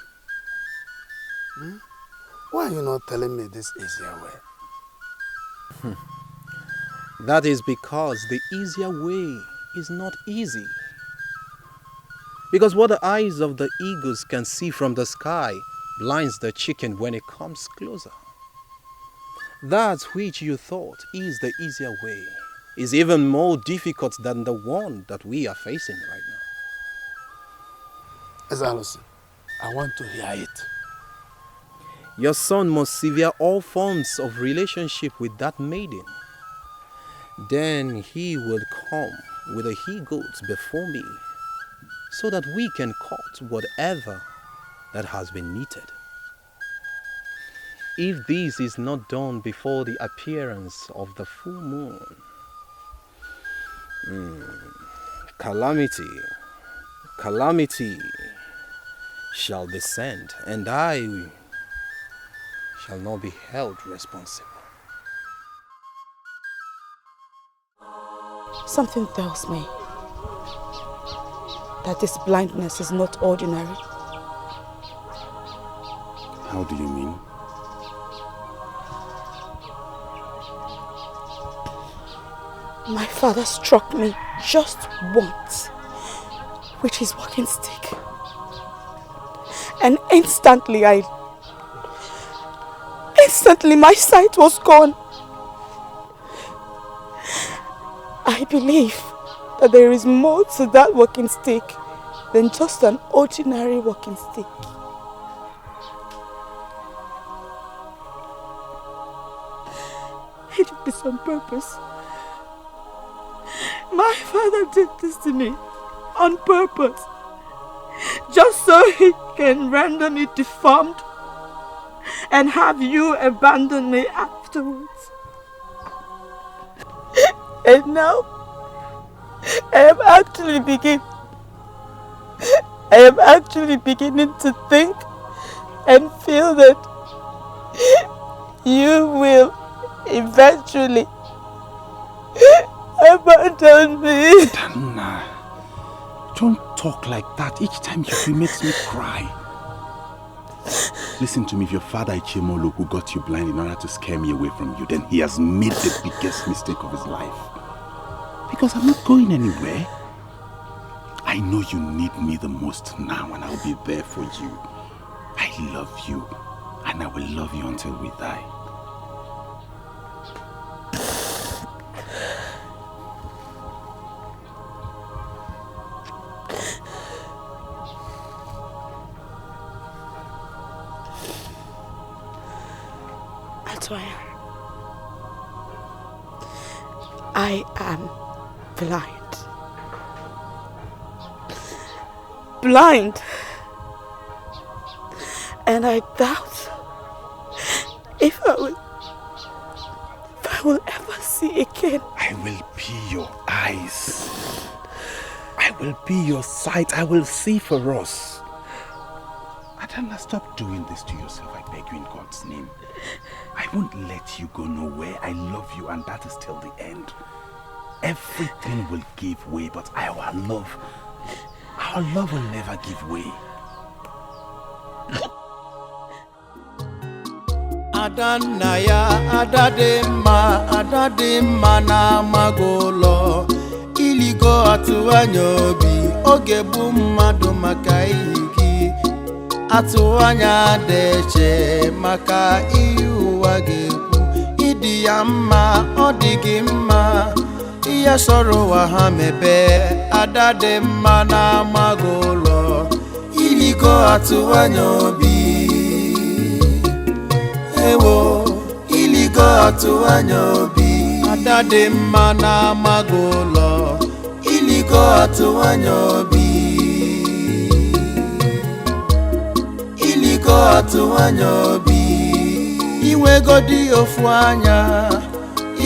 Why are you not telling me this easier way? That is because the easier way is not easy. Because what the eyes of the eagles can see from the sky blinds the chicken when it comes closer. That which you thought is the easier way is even more difficult than the one that we are facing right now. Ezalosi, I want to hear it. Your son must sever all forms of relationship with that maiden. Then he will come with the he-goats before me, so that we can cut whatever that has been knitted. If this is not done before the appearance of the full moon, calamity shall descend, and I shall not be held responsible. Something tells me that this blindness is not ordinary. How do you mean? My father struck me just once with his walking stick. And instantly my sight was gone. I believe that there is more to that walking stick than just an ordinary walking stick. He did this on purpose. My father did this to me on purpose, just so he can render me deformed and have you abandon me afterwards. And now, I am actually beginning to think and feel that you will eventually abandon me. Adanna, don't talk like that. Each time you makes me cry. Listen to me, if your father Ichemolu, who got you blind in order to scare me away from you, then he has made the biggest mistake of his life. Because I'm not going anywhere. I know you need me the most now, and I'll be there for you. I love you. And I will love you until we die. Atuanya, I am blind. Blind. And I doubt if I will ever see again. I will be your eyes. I will be your sight. I will see for us. Adanna, stop doing this to yourself. I beg you in God's name. I won't let you go nowhere. I love you, and that is till the end. Everything will give way, but our love will never give way. Adanna ya adadimma na magolo iligo Atuanya obi oge bu mmadu maka ihigi Atuanya deche maka iuwa gekwu idi ya mma odigi mma iya soro wa ha mebe adadimma na magolo iligo Atuanya obi Ewo iligo Atuanya obi adadimma na magolo iligo Atuanya obi iligo Atuanya obi inwegodi ofu anya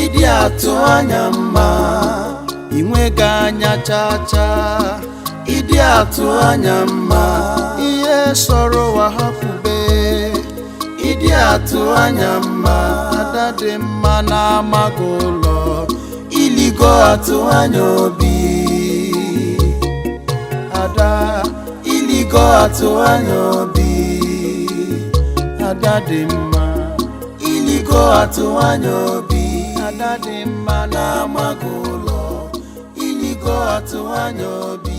idi Atuanya mma inwega anya chacha idi Atuanya mma iye soro wa hapube Idi Atuanya mma adadimma na magolo iligo Atuanya obi ada iligo Atuanya obi adadimma iligo Atuanya obi adadimma na magolo iligo Atuanya obi.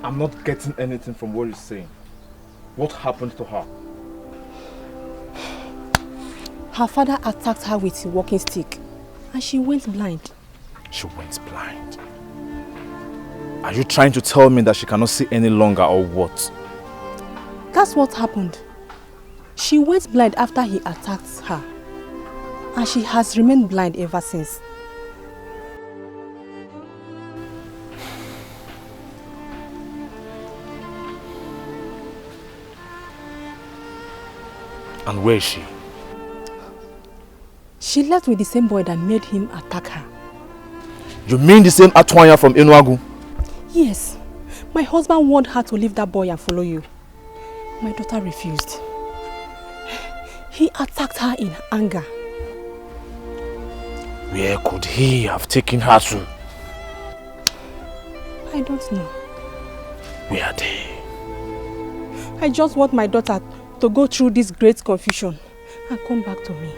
I'm not getting anything from what you're saying. What happened to her? Her father attacked her with a walking stick and she went blind. She went blind. Are you trying to tell me that she cannot see any longer or what? That's what happened. She went blind after he attacked her and she has remained blind ever since. And where is she? She left with the same boy that made him attack her. You mean the same Atuanya from Enugu? Yes. My husband warned her to leave that boy and follow you. My daughter refused. He attacked her in anger. Where could he have taken her to? I don't know. Where are they? I just want my daughter to go through this great confusion and come back to me.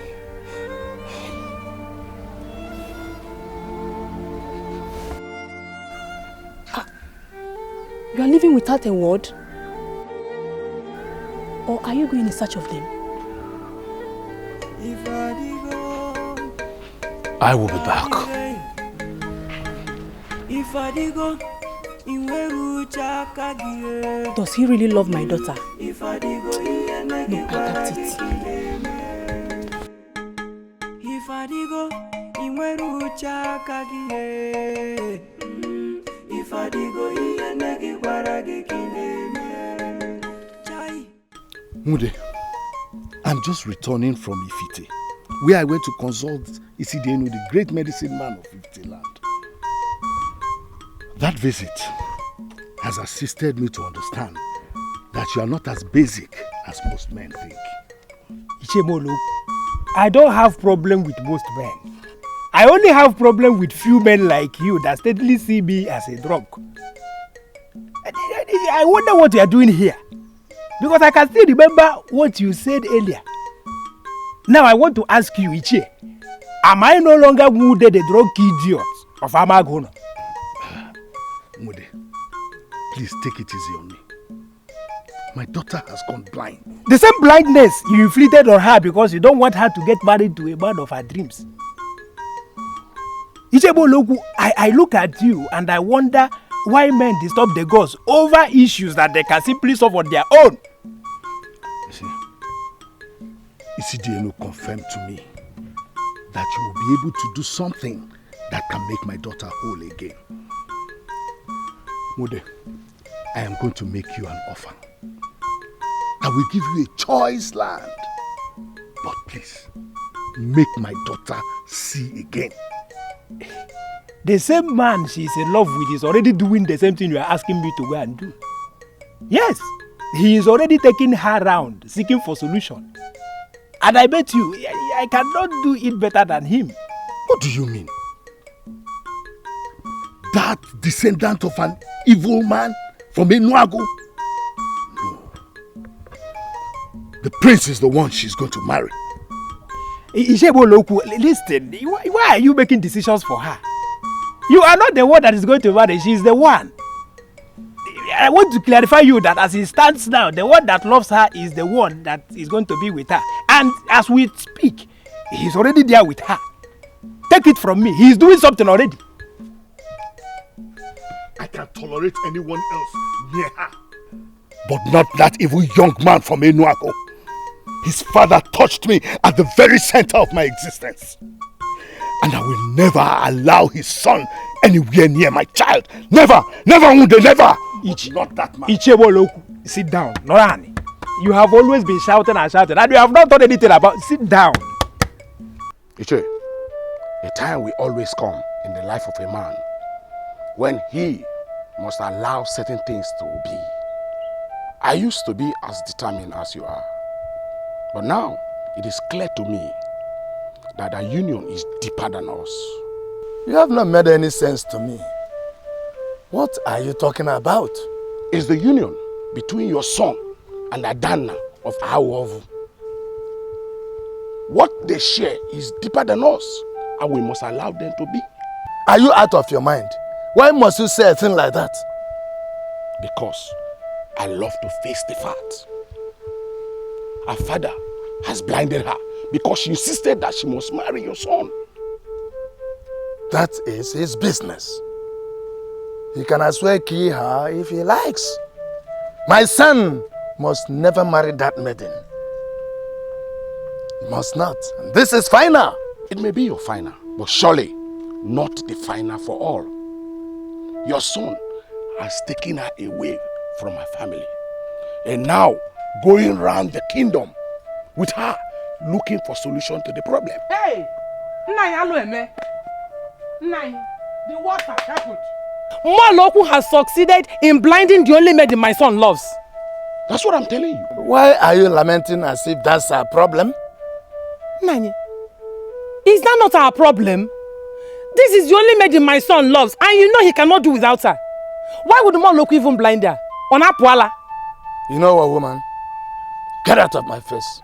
You are leaving without a word? Or are you going in search of them? I will be back. Does he really love my daughter? No, I doubt Mude, I'm just returning from Ifite, where I went to consult Isidenu, the great medicine man of Ifite land. That visit has assisted me to understand that you are not as basic as most men think. Ichemolo, I don't have problem with most men. I only have problem with few men like you that steadily see me as a drunk. I wonder what you are doing here. Because I can still remember what you said earlier. Now I want to ask you, Ichie, am I no longer Mude the drunk idiot of Amagona? Mude, Please take it easy on me. My daughter has gone blind. The same blindness you inflicted on her because you don't want her to get married to a man of her dreams. Icheboloku, I look at you and I wonder why men disturb the gods over issues that they can simply solve on their own. Isidienu confirmed to me that you will be able to do something that can make my daughter whole again. Mode, I am going to make you an offer. I will give you a choice land. But please, make my daughter see again. The same man she is in love with is already doing the same thing you are asking me to go and do. Yes, he is already taking her around, seeking for solution. And I bet you, I cannot do it better than him. What do you mean? That descendant of an evil man from Enuago? No. The prince is the one she's going to marry. Isheboloku, listen, why are you making decisions for her? You are not the one that is going to marry, she is the one. I want to clarify you that as it stands now, the one that loves her is the one that is going to be with her. And as we speak, he's already there with her. Take it from me, he's doing something already. I can't tolerate anyone else near her. But not that evil young man from Enuago. His father touched me at the very center of my existence. And I will never allow his son anywhere near my child. Never! Never, Unde, never! Not that man. Icheboloku, sit down. Norani. You have always been shouting and shouting, and you have not done anything about it. Sit down. Iche, a time will always come in the life of a man when he must allow certain things to be. I used to be as determined as you are. But now, it is clear to me that our union is deeper than us. You have not made any sense to me. What are you talking about? It's the union between your son and Adanna of Awovu. What they share is deeper than us, and we must allow them to be. Are you out of your mind? Why must you say a thing like that? Because I love to face the fact. Her father has blinded her because she insisted that she must marry your son. That is his business. He can as well kill her if he likes. My son must never marry that maiden. He must not. And this is final. It may be your final, but surely not the final for all. Your son has taken her away from her family. And now, going around the kingdom with her, looking for solution to the problem. Hey! The what has happened? Maloku has succeeded in blinding the only maiden my son loves. That's what I'm telling you. Why are you lamenting as if that's our problem? Nani, is that not our problem? This is the only maiden my son loves, and you know he cannot do without her. Why would Maloku even blind her? On Apuala? You know what, woman? Get out of my face.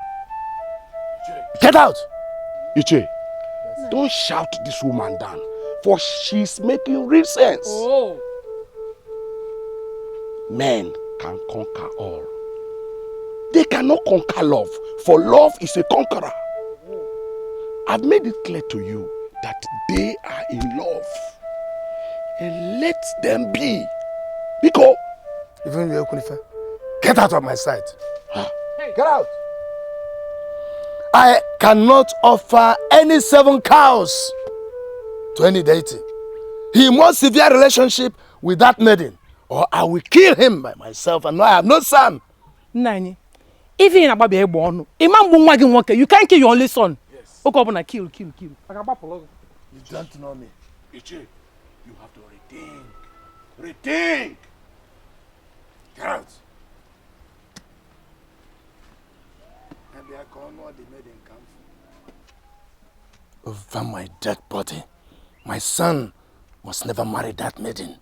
Get out! Iche, don't shout this woman down, for she's making real sense. Oh. Men can conquer all. They cannot conquer love, for love is a conqueror. I've made it clear to you that they are in love. And let them be. Because even you, Kunife, get out of my sight. Hey. Get out. I cannot offer any 7 cows to any deity. He must severe relationship with that maiden, or I will kill him by myself, and I have no son. Nani, even in Ababe Ebono, you can't kill your only son. Yes. Okay, kill. You don't know me. Ichi, you have to rethink. Rethink! Get out. Over my dead body, my son must never marry that maiden.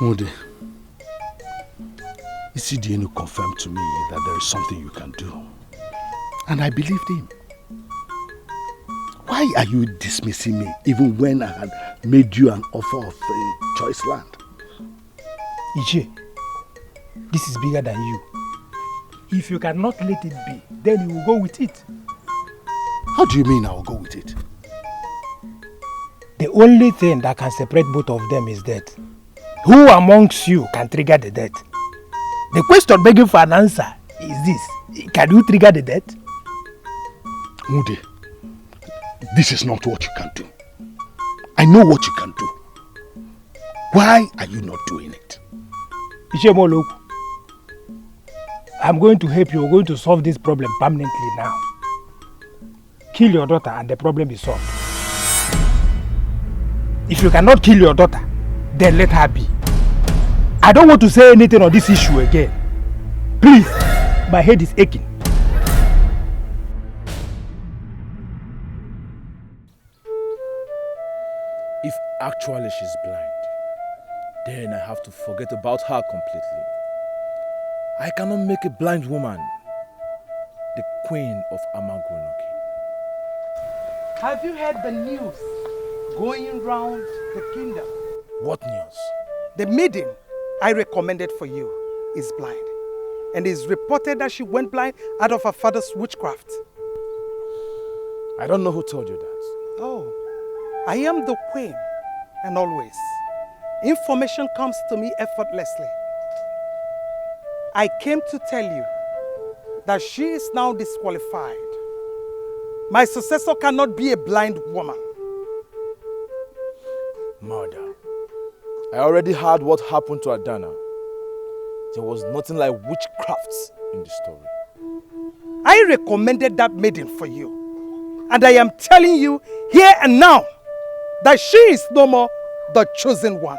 Mode, Isidienu confirmed to me that there is something you can do. And I believed him. Why are you dismissing me even when I had made you an offer of choice land. Iche, this is bigger than you. If you cannot let it be, then you will go with it. How do you mean I will go with it? The only thing that can separate both of them is death. Who amongst you can trigger the death? The question begging for an answer is this. Can you trigger the death? Mude, this is not what you can do. I know what you can do. Why are you not doing it? Ishemoloku, I'm going to help you. We're going to solve this problem permanently now. Kill your daughter and the problem is solved. If you cannot kill your daughter, then let her be. I don't want to say anything on this issue again. Please, my head is aching. If actually she's blind, then I have to forget about her completely. I cannot make a blind woman the queen of Amagunoki. Have you heard the news going round the kingdom? What news? The maiden I recommended for you is blind. And it is reported that she went blind out of her father's witchcraft. I don't know who told you that. Oh, I am the queen, and always. Information comes to me effortlessly. I came to tell you that she is now disqualified. My successor cannot be a blind woman. Mother, I already heard what happened to Adanna. There was nothing like witchcrafts in the story. I recommended that maiden for you. And I am telling you here and now that she is no more the chosen one.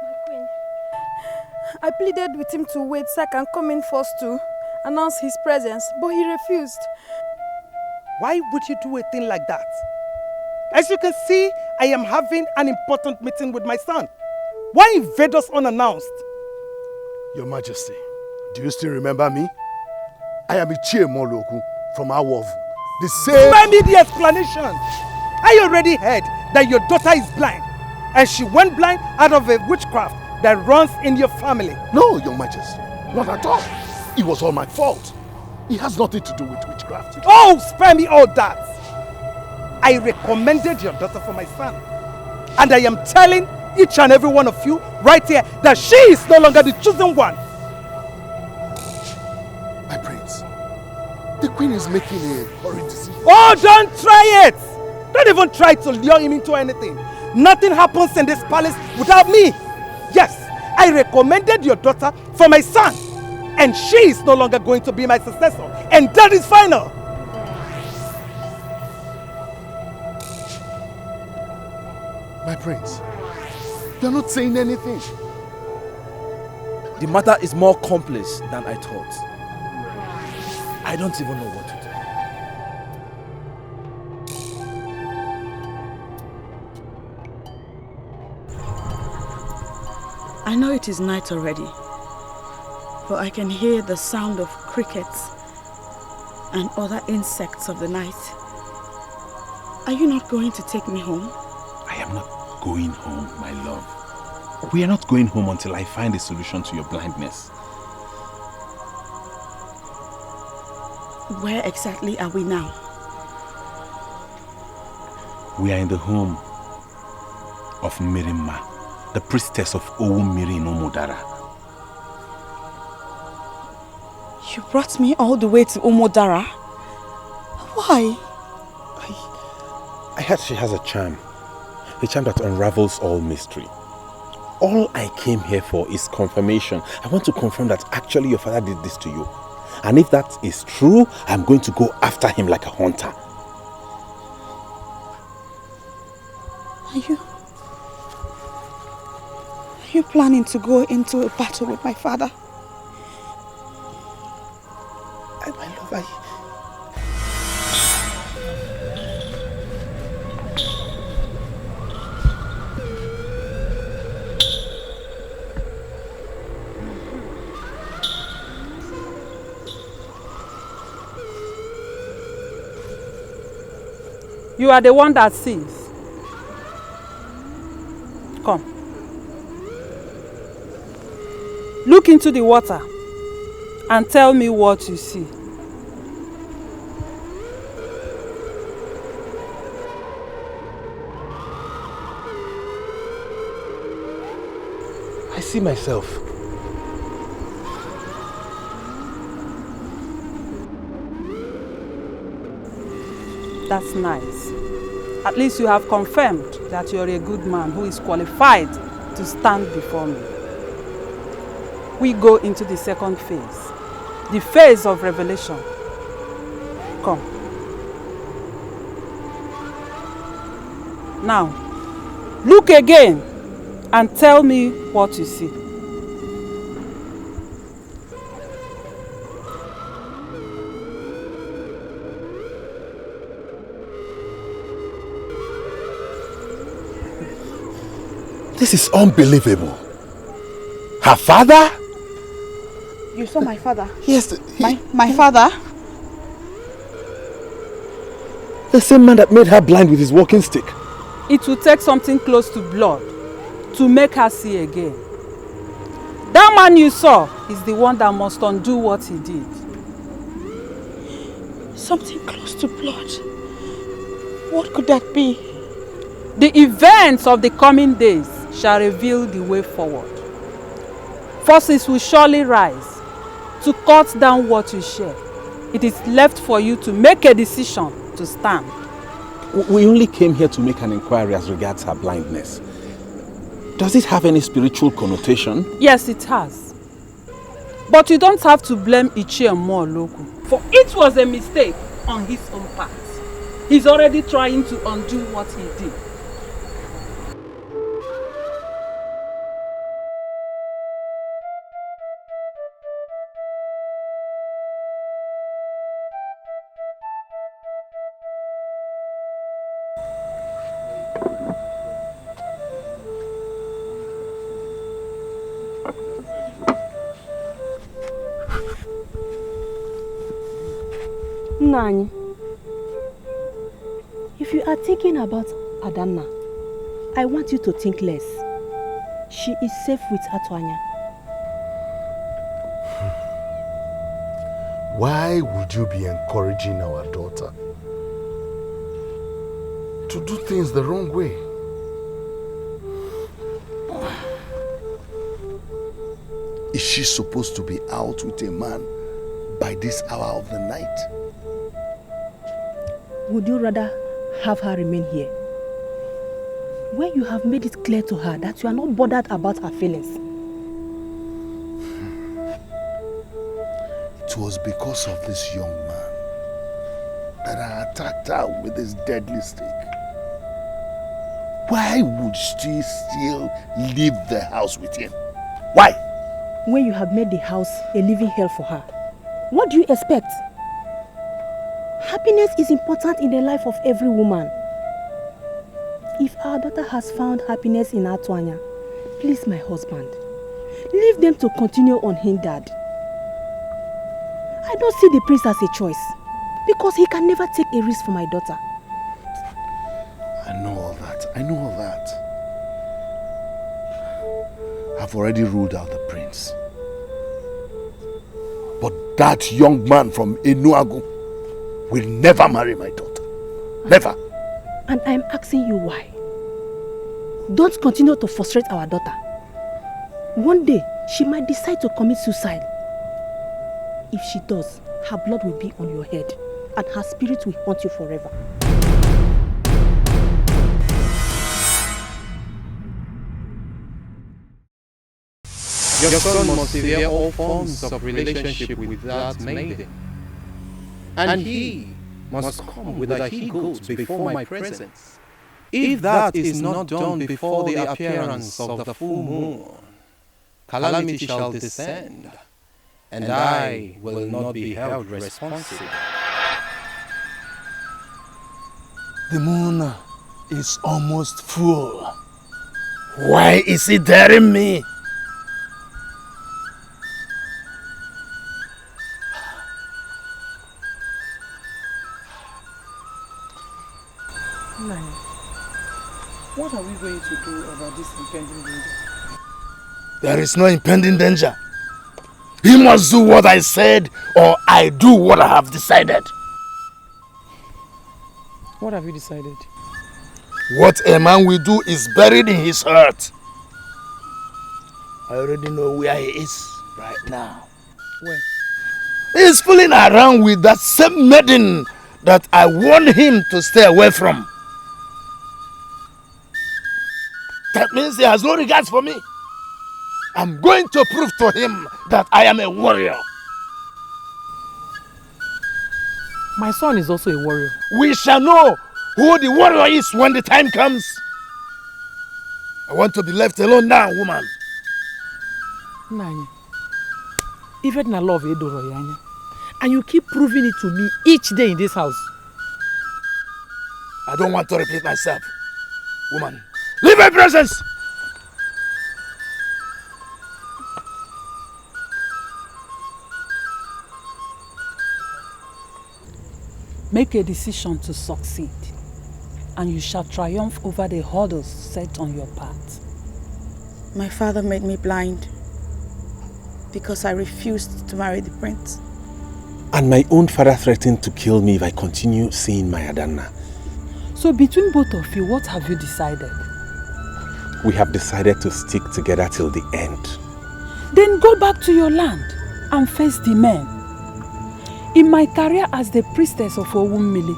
My queen, I pleaded with him to wait so I can come in first to announce his presence, but he refused. Why would you do a thing like that? As you can see, I am having an important meeting with my son. Why invade us unannounced? Your Majesty, do you still remember me? I am Ichie Moloku from Awovu. The same... Spare me the explanation. I already heard that your daughter is blind. And she went blind out of a witchcraft that runs in your family. No, Your Majesty. Not at all. It was all my fault. It has nothing to do with witchcraft. Oh, spare me all that. I recommended your daughter for my son. And I am telling each and every one of you right here that she is no longer the chosen one. My prince, the queen is making a horrid decision. Oh, don't try it! Don't even try to lure him into anything. Nothing happens in this palace without me. Yes, I recommended your daughter for my son. And she is no longer going to be my successor. And that is final. My prince, you're not saying anything. The matter is more complex than I thought. I don't even know what to do. I know it is night already, but I can hear the sound of crickets and other insects of the night. Are you not going to take me home? I am not going home, my love. We are not going home until I find a solution to your blindness. Where exactly are we now? We are in the home of Mirima, the priestess of Owumiri no Modara. You brought me all the way to Umodara? Why? I heard she has a charm that unravels all mystery. All I came here for is confirmation. I want to confirm that actually your father did this to you. And if that is true, I'm going to go after him like a hunter. Are you planning to go into a battle with my father? My love, You are the one that sees. Come. Look into the water and tell me what you see. I see myself. That's nice. At least you have confirmed that you're a good man who is qualified to stand before me. We go into the second phase, the phase of revelation. Come. Now, look again and tell me what you see. This is unbelievable. Her father? You saw my father? Yes. My father? The same man that made her blind with his walking stick. It will take something close to blood to make her see again. That man you saw is the one that must undo what he did. Something close to blood? What could that be? The events of the coming days shall reveal the way forward. Forces will surely rise to cut down what you share. It is left for you to make a decision to stand. We only came here to make an inquiry as regards her blindness. Does it have any spiritual connotation? Yes, it has. But you don't have to blame Ichie Loku, for it was a mistake on his own part. He's already trying to undo what he did. Nani, if you are thinking about Adanna, I want you to think less. She is safe with Atuanya. Why would you be encouraging our daughter to do things the wrong way? Is she supposed to be out with a man by this hour of the night? Would you rather have her remain here, where you have made it clear to her that you are not bothered about her feelings? It was because of this young man that I attacked her with this deadly stick. Why would she still leave the house with him? Why? When you have made the house a living hell for her, what do you expect? Happiness is important in the life of every woman. If our daughter has found happiness in Atuanya, please, my husband, leave them to continue unhindered. I don't see the prince as a choice, because he can never take a risk for my daughter. I know all that. I know all that. I've already ruled out the prince. But that young man from Enuagu will never marry my daughter. Never. And I'm asking you why. Don't continue to frustrate our daughter. One day, she might decide to commit suicide. If she does, her blood will be on your head and her spirit will haunt you forever. Your son must sever all forms of relationship with that maiden. And he must come whither he goes before my presence. If that is not done before the appearance of the full moon, calamity shall descend, and I will not be held responsible. The moon is almost full. Why is it daring me? to do about this impending danger? There is no impending danger. He must do what I said, or I do what I have decided. What have you decided? What a man will do is buried in his heart. I already know where he is right now. Where? He is fooling around with that same maiden that I warned him to stay away from. That means he has no regards for me. I'm going to prove to him that I am a warrior. My son is also a warrior. We shall know who the warrior is when the time comes. I want to be left alone now, woman. Nanya, even I love Edo, and you keep proving it to me each day in this house. I don't want to repeat myself. Woman, leave my presence! Make a decision to succeed, and you shall triumph over the hurdles set on your path. My father made me blind because I refused to marry the prince. And my own father threatened to kill me if I continue seeing my Adanna. So between both of you, what have you decided? We have decided to stick together till the end. Then go back to your land and face the men. In my career as the priestess of Owummili,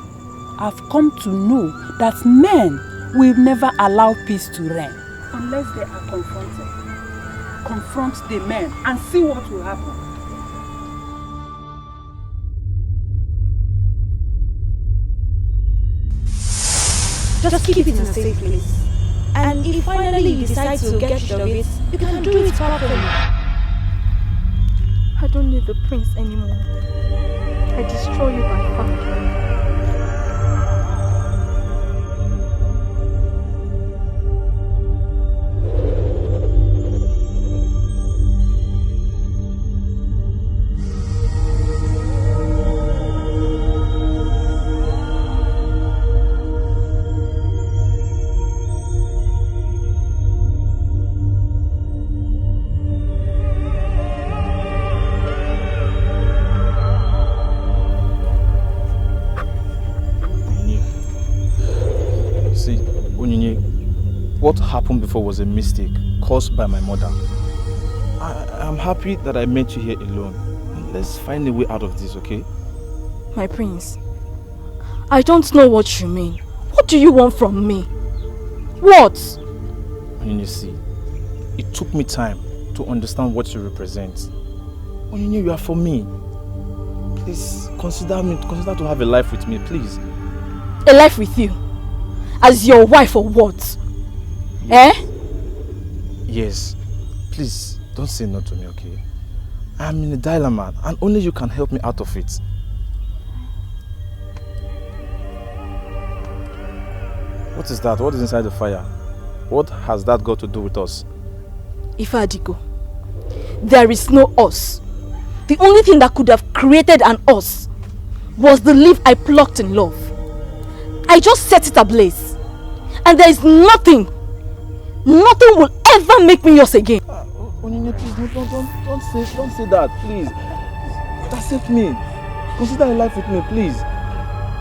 I've come to know that men will never allow peace to reign unless they are confronted. Confront the men and see what will happen. Just keep it in a safe place. And if finally you decide to get rid of it, you can do it properly. I don't need the prince anymore. I destroy you by fire. What happened before was a mistake caused by my mother. I'm happy that I met you here alone. Let's find a way out of this, okay? My prince, I don't know what you mean. What do you want from me? What? You see, it took me time to understand what you represent. Onyinye, you are for me. Please consider to have a life with me, please. A life with you? As your wife or what? Yes. Please, don't say no to me, okay? I'm in a dilemma and only you can help me out of it. What is that? What is inside the fire? What has that got to do with us? Ifadigo, there is no us. The only thing that could have created an us was the leaf I plucked in love. I just set it ablaze. And there is nothing will ever make me yours again. Onyinye, please, don't say that, please. Accept me. Consider a life with me, please.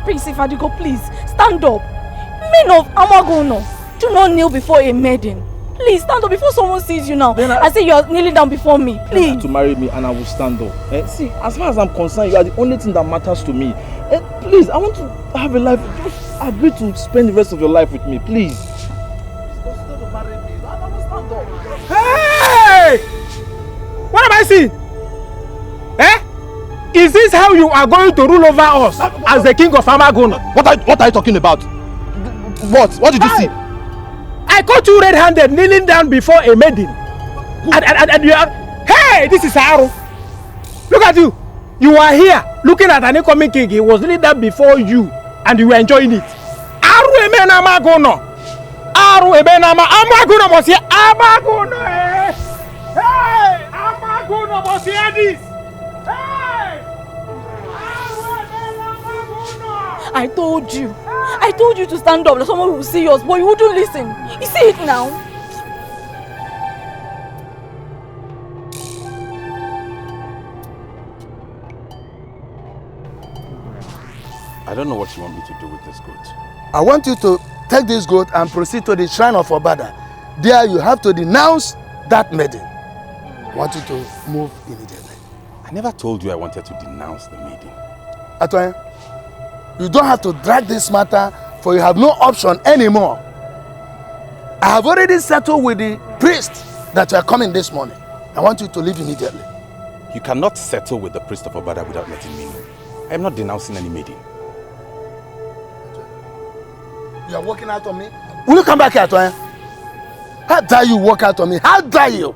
Prince Ifadigo, please, stand up. Men of Amagono, do not kneel before a maiden. Please, stand up before someone sees you now. I say you are kneeling down before me, please. To marry me and I will stand up. See, as far as I'm concerned, you are the only thing that matters to me. Please, I want to have a life. Just agree to spend the rest of your life with me, please. Hey! What am I seeing? Is this how you are going to rule over us as the king of Amagono? What are you talking about? What did you see? I caught you red-handed kneeling down before a maiden. And you are... Hey! This is Aro. Look at you. You are here looking at an incoming king. He was kneeling down before you and you were enjoying it. Aru eme na Amagono. Aru eme na Amagono was here. Amagono! Hey! Amagono was here this. Hey! I told you. I told you to stand up, that someone will see us, but you wouldn't listen. You see it now? I don't know what you want me to do with this goat. I want you to take this goat and proceed to the shrine of Obada. There you have to denounce that maiden. I want you to move immediately. I never told you I wanted to denounce the maiden. Atuanya, you don't have to drag this matter, for you have no option anymore. I have already settled with the priest that you are coming this morning. I want you to leave immediately. You cannot settle with the priest of Obada without letting me know. I am not denouncing any maiden. You are walking out on me? Will you come back here, Atuanya? How dare you walk out on me? How dare you?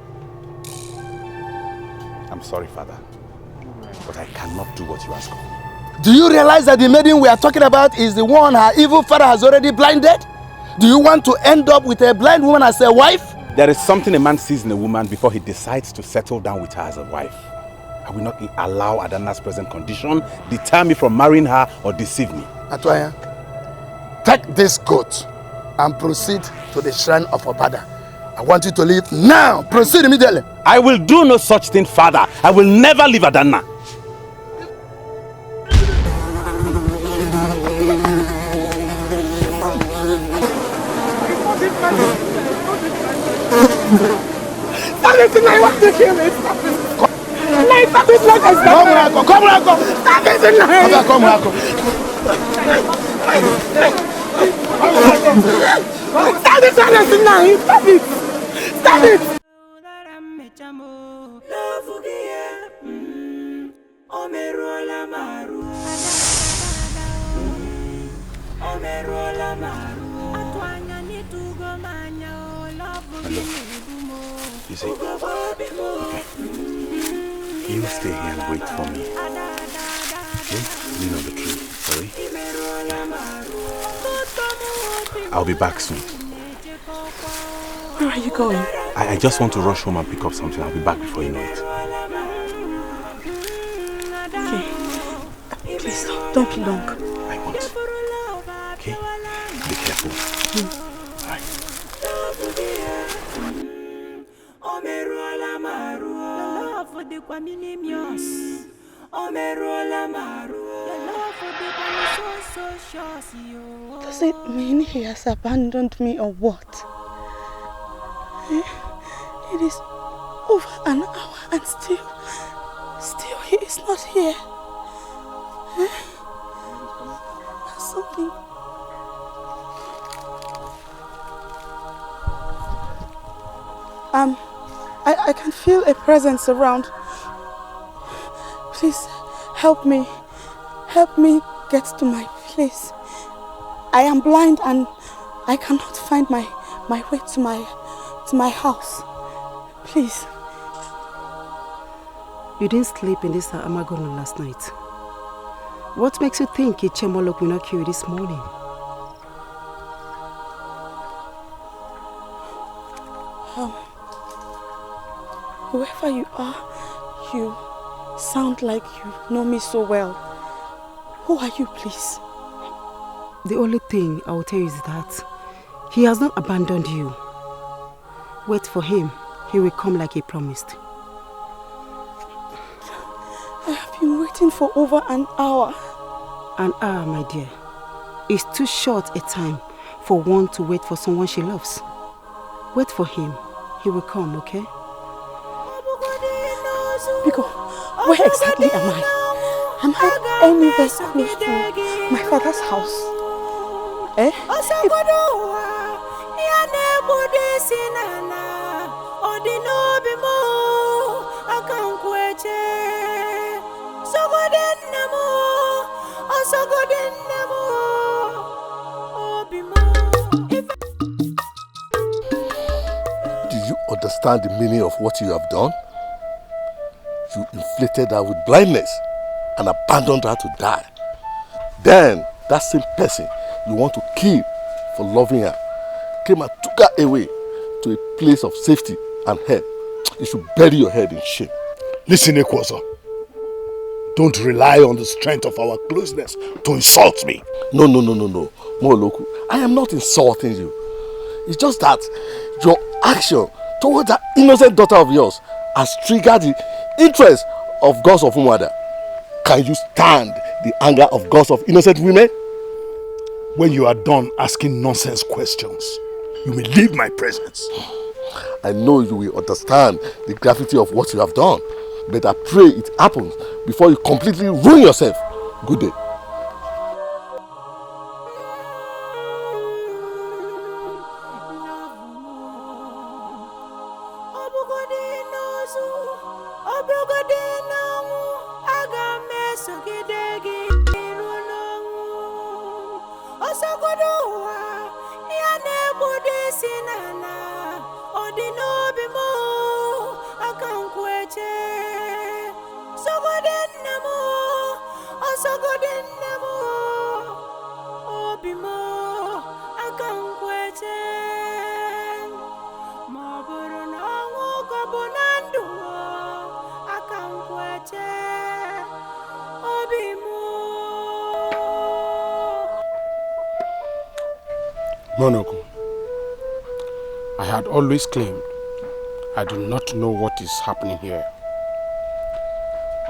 I'm sorry, Father, but I cannot do what you ask of me. Do you realize that the maiden we are talking about is the one her evil father has already blinded? Do you want to end up with a blind woman as a wife? There is something a man sees in a woman before he decides to settle down with her as a wife. I will not allow Adanna's present condition deter me from marrying her or deceive me. Atuanya, take this goat and proceed to the shrine of Obada. I want you to leave now. Proceed immediately. I will do no such thing, Father. I will never leave Adanna. Stop it! I want to kill it! Stop it! Stop it! Like I said! Come, Rako! Come, Rako! Stop it! Come, Rako! Stop it! Stop it! Stop it! You see, okay. You stay here and wait for me. Okay? Lean on the tree, sorry? I'll be back soon. Where are you going? I just want to rush home and pick up something. I'll be back before you know it. Okay. Please, don't be long. I won't. Okay? Be careful. Alright. Does it mean he has abandoned me or what? It is over an hour and still he is not here. Something. I can feel a presence around. Please help me. Help me get to my place. I am blind and I cannot find my way to my house. Please. You didn't sleep in this Amagono last night. What makes you think Ichemolok will not kill you this morning? Whoever you are, you sound like you know me so well. Who are you, please? The only thing I will tell you is that he has not abandoned you. Wait for him. He will come like he promised. I have been waiting for over an hour. An hour, my dear, is too short a time for one to wait for someone she loves. Wait for him. He will come, okay? Biko, where exactly am I? Am I anywhere close to my father's house? Do you understand the meaning of what you have done? You inflicted her with blindness and abandoned her to die. Then, that same person you want to kill for loving her came and took her away to a place of safety and help. You should bury your head in shame. Listen, Ekwozo. Don't rely on the strength of our closeness to insult me. No. Moloku, I am not insulting you. It's just that your action toward that innocent daughter of yours has triggered the interest of gods of Umwada. Can you stand the anger of gods of innocent women? When you are done asking nonsense questions, you may leave my presence. I know you will understand the gravity of what you have done, but I pray it happens before you completely ruin yourself. Good day. Monoko, I had always claimed I do not know what is happening here.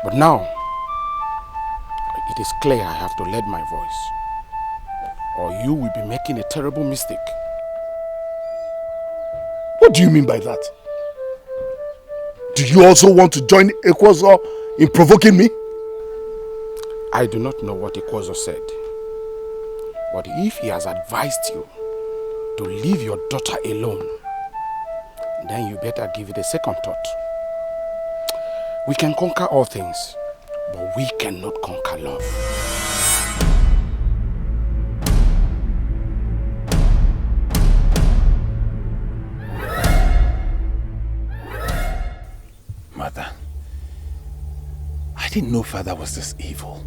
But now, it is clear I have to lend my voice, or you will be making a terrible mistake. What do you mean by that? Do you also want to join Ekwozo in provoking me? I do not know what Ekwozo said, but if he has advised you to leave your daughter alone, then you better give it a second thought. We can conquer all things, but we cannot conquer love. Mother, I didn't know father was this evil.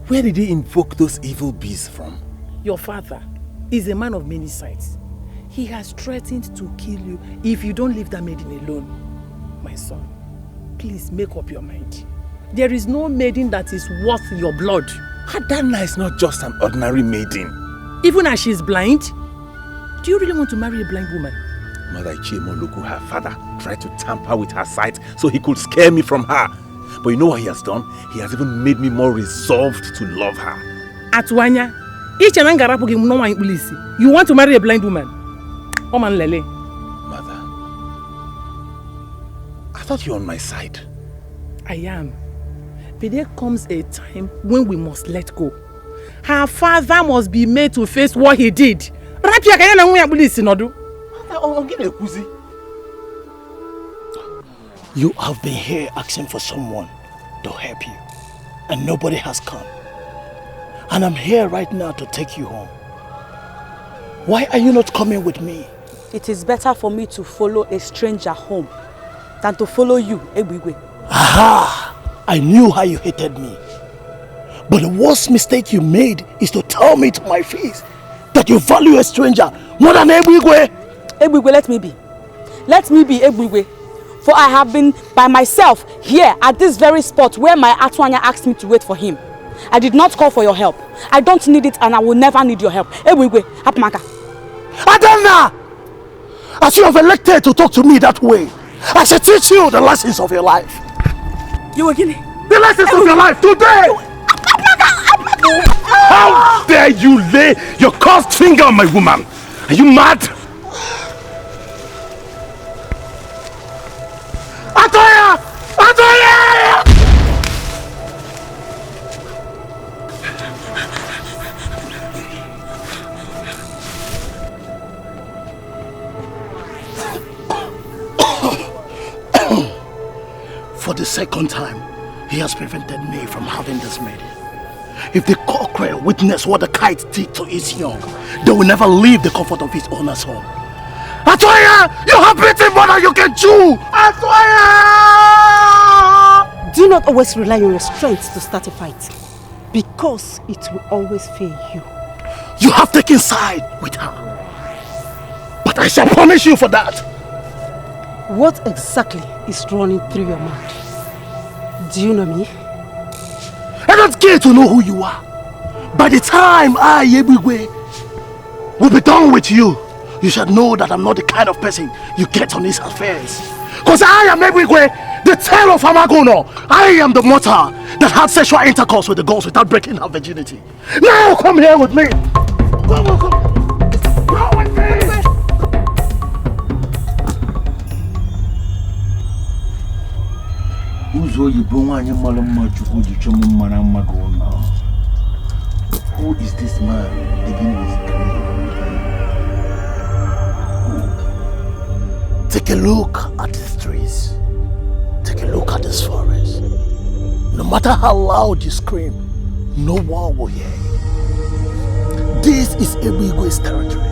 Where did he invoke those evil beasts from? Your father is a man of many sides. He has threatened to kill you if you don't leave that maiden alone. My son, please make up your mind. There is no maiden that is worth your blood. Adanna is not just an ordinary maiden. Even as she is blind? Do you really want to marry a blind woman? Mother Ichemoloku, her father, tried to tamper with her sight so he could scare me from her. But you know what he has done? He has even made me more resolved to love her. Atuanya, you want to marry a blind woman? Mother, I thought you were on my side. I am. But there comes a time when we must let go. Her father must be made to face what he did. You have been here asking for someone to help you, and nobody has come. And I'm here right now to take you home. Why are you not coming with me? It is better for me to follow a stranger home than to follow you, Ebigwe. Aha! I knew how you hated me. But the worst mistake you made is to tell me to my face that you value a stranger more than Ebigwe. Ebigwe, let me be. Let me be Ebigwe. For I have been by myself here at this very spot where my Atuanya asked me to wait for him. I did not call for your help. I don't need it and I will never need your help. Ebigwe, Hapmaka. Adanna! As you have elected to talk to me that way, I shall teach you the lessons of your life. You again? The lessons of your life today! How dare you lay your cursed finger on my woman? Are you mad? Atoya! Atoya! For the second time, he has prevented me from having this maiden. If the cockerel witness what the kite did to its young, they will never leave the comfort of its owner's home. Atoya! You have beaten more than you can chew! Atoya! Do not always rely on your strength to start a fight, because it will always fail you. You have taken side with her, but I shall punish you for that. What exactly is running through your mind? Do you know me? not care to know who you are. By the time I, Ebigwe, will be done with you, you shall know that I'm not the kind of person you get on these affairs. Because I am Ebigwe, the tail of Amagono. I am the mortal that had sexual intercourse with the girls without breaking her virginity. Now come here with me. Come. Go with me. Who is this man digging his grave? Take a look at these trees. Take a look at this forest. No matter how loud you scream, no one will hear you. This is Ebigwe's territory.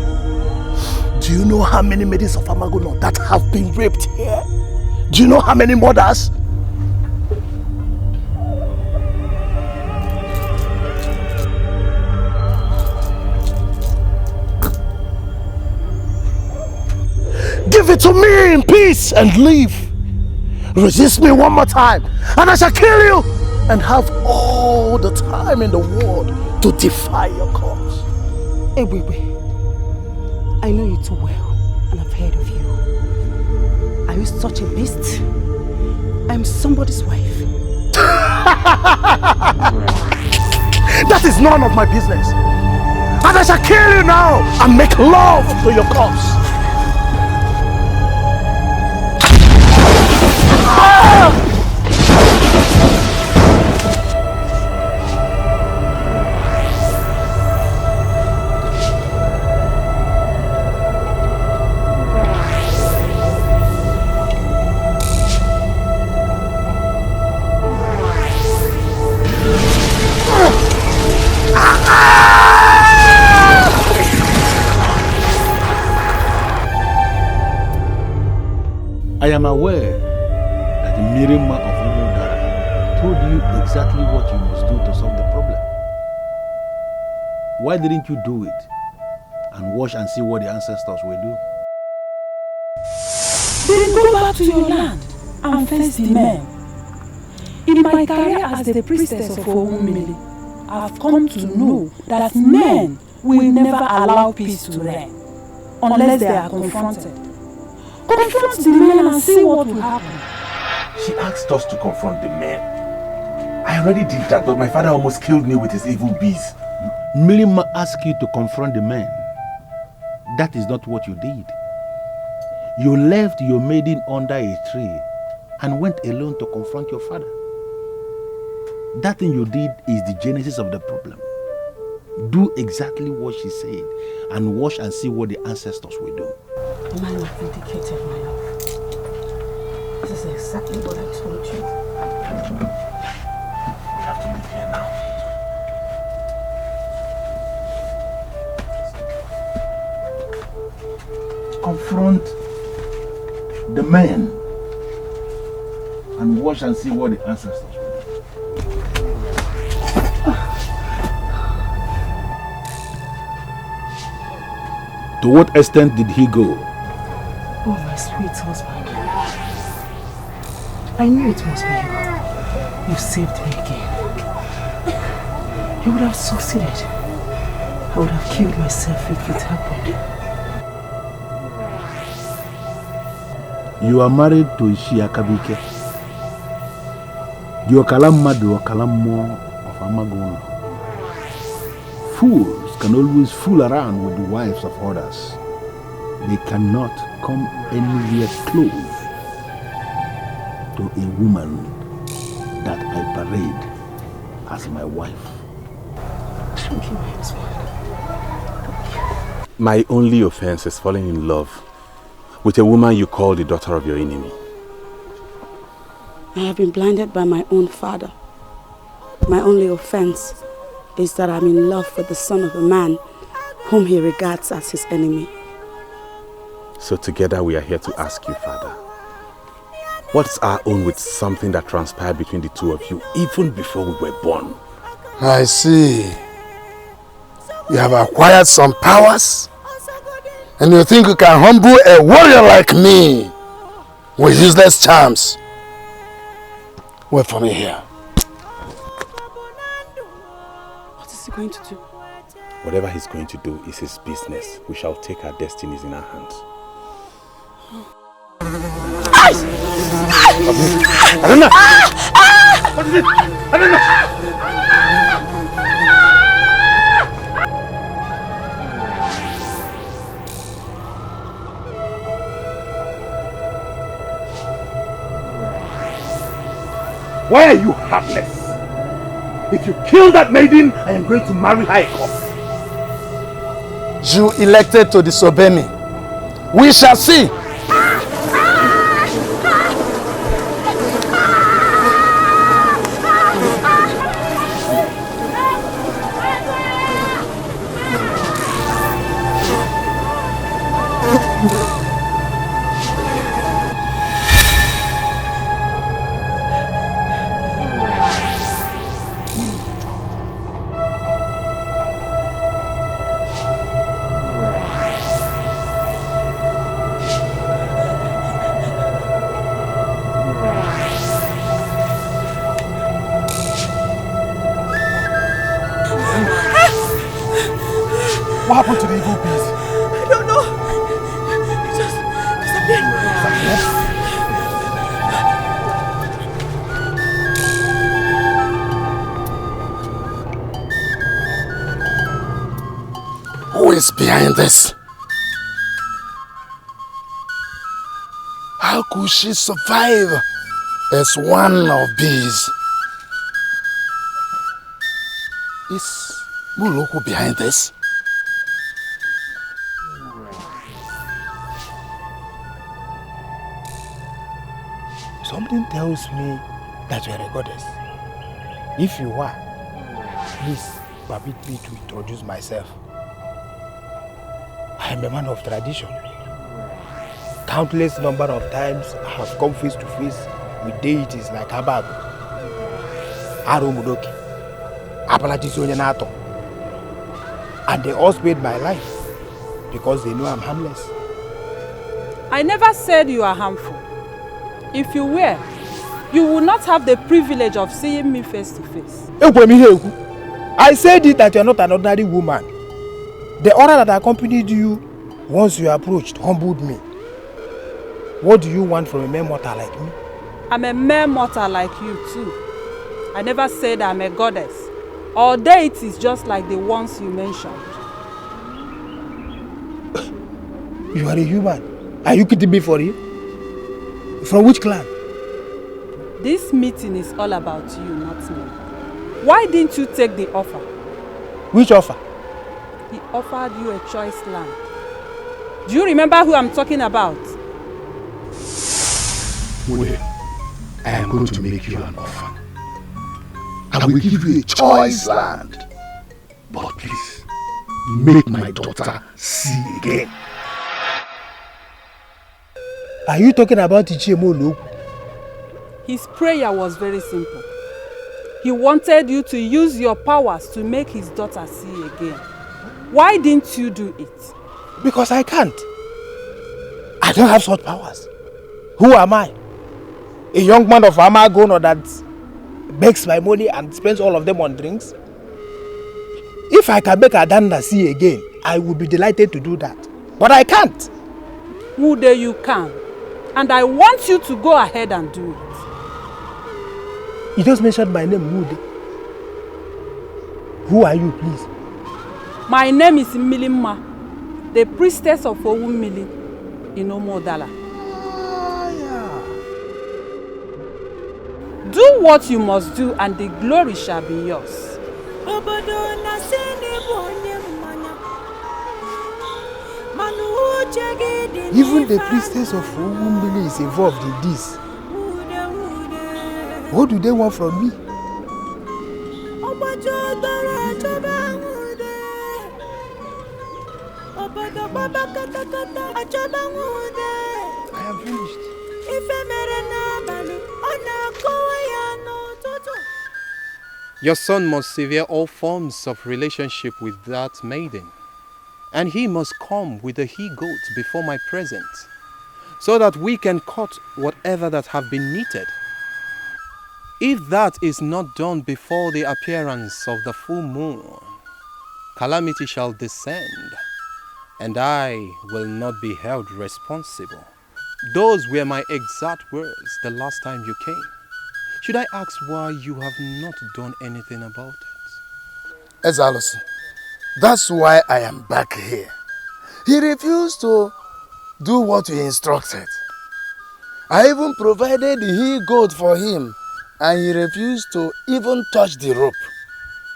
Do you know how many maidens of Amagono that have been raped here? Do you know how many mothers? Give it to me in peace and leave. Resist me one more time and I shall kill you and have all the time in the world to defy your cause. Ebigwe, I know you too well and I've heard of you. Are you such a beast? I'm somebody's wife. That is none of my business. And I shall kill you now and make love to your corpse. I am aware that the Mirima of Udara told you exactly what you must do to solve the problem. Why didn't you do it and watch and see what the ancestors will do? Then go back to your land and face the men. In my career as the priestess of Owumili, I have come to know that men will never allow peace to reign unless they are confronted. Confront the men and see what will happen. She asked us to confront the men. I already did that, but my father almost killed me with his evil bees. Milima asked you to confront the men. That is not what you did. You left your maiden under a tree and went alone to confront your father. That thing you did is the genesis of the problem. Do exactly what she said and watch and see what the ancestors will do. The man have vindicated my love. This is exactly what I told you. We have to leave here now. Confront the men and watch and see what the ancestors will do. To what extent did he go? Oh, my sweet husband. I knew it must be you. You saved me again. You would have succeeded. I would have killed myself if it happened. You are married to Ishi Akabike. You are Kalamadu or Kalamo of Amagono. Fools can always fool around with the wives of others. They cannot come anywhere close to a woman that I parade as my wife. Thank you, my husband. My only offense is falling in love with a woman you call the daughter of your enemy. I have been blinded by my own father. My only offense is that I'm in love with the son of a man whom he regards as his enemy. So together we are here to ask you, Father, what's our own with something that transpired between the two of you even before we were born? I see. You have acquired some powers and you think you can humble a warrior like me with useless charms. Wait for me here. going to do? Whatever he's going to do is his business. We shall take our destinies in our hands. Adanna! What is it? Adanna! Why are you heartless? If you kill that maiden, I am going to marry her a corpse. You elected to disobey me. We shall see. What happened to the evil bees? I don't know. It just disappeared. Who is behind this? How could she survive as one of these? Is Muloko behind this? Something tells me that you are a goddess. If you are, please permit me to introduce myself. I am a man of tradition. Countless number of times I have come face to face with deities like Abab, Arumudoki, Apalatisonyenato, and they all spared my life because they know I'm harmless. I never said you are harmful. If you were, you would not have the privilege of seeing me face to face. I said it that you are not an ordinary woman. The order that accompanied you once you approached humbled me. What do you want from a mere mortal like me? I'm a mere mortal like you too. I never said I'm a goddess or deities just like the ones you mentioned. You are a human. Are you kidding me for you? From which clan? This meeting is all about you, not me. Why didn't you take the offer? Which offer? He offered you a choice land. Do you remember who I'm talking about? Well, I am going to make you an offer. I will give you a choice land. But please, make my daughter see again. Are you talking about Ichemo? His prayer was very simple. He wanted you to use your powers to make his daughter see again. Why didn't you do it? Because I can't. I don't have such powers. Who am I? A young man of Amagono that begs my money and spends all of them on drinks? If I can make Adanna see again, I would be delighted to do that. But I can't. Mude, you can. And I want you to go ahead and do it. You just mentioned my name, Mude. Who are you, please? My name is Milimma, the priestess of Owumili in Omodala. Do what you must do and the glory shall be yours. Even the priestess of Owumili is involved in this. What do they want from me? I am finished. Your son must sever all forms of relationship with that maiden, and he must come with the he-goat before my presence, so that we can cut whatever that have been knitted. If that is not done before the appearance of the full moon, calamity shall descend, and I will not be held responsible. Those were my exact words the last time you came. Should I ask why you have not done anything about it? Ezalusi, that's why I am back here. He refused to do what we instructed. I even provided the he-goat for him, and he refused to even touch the rope.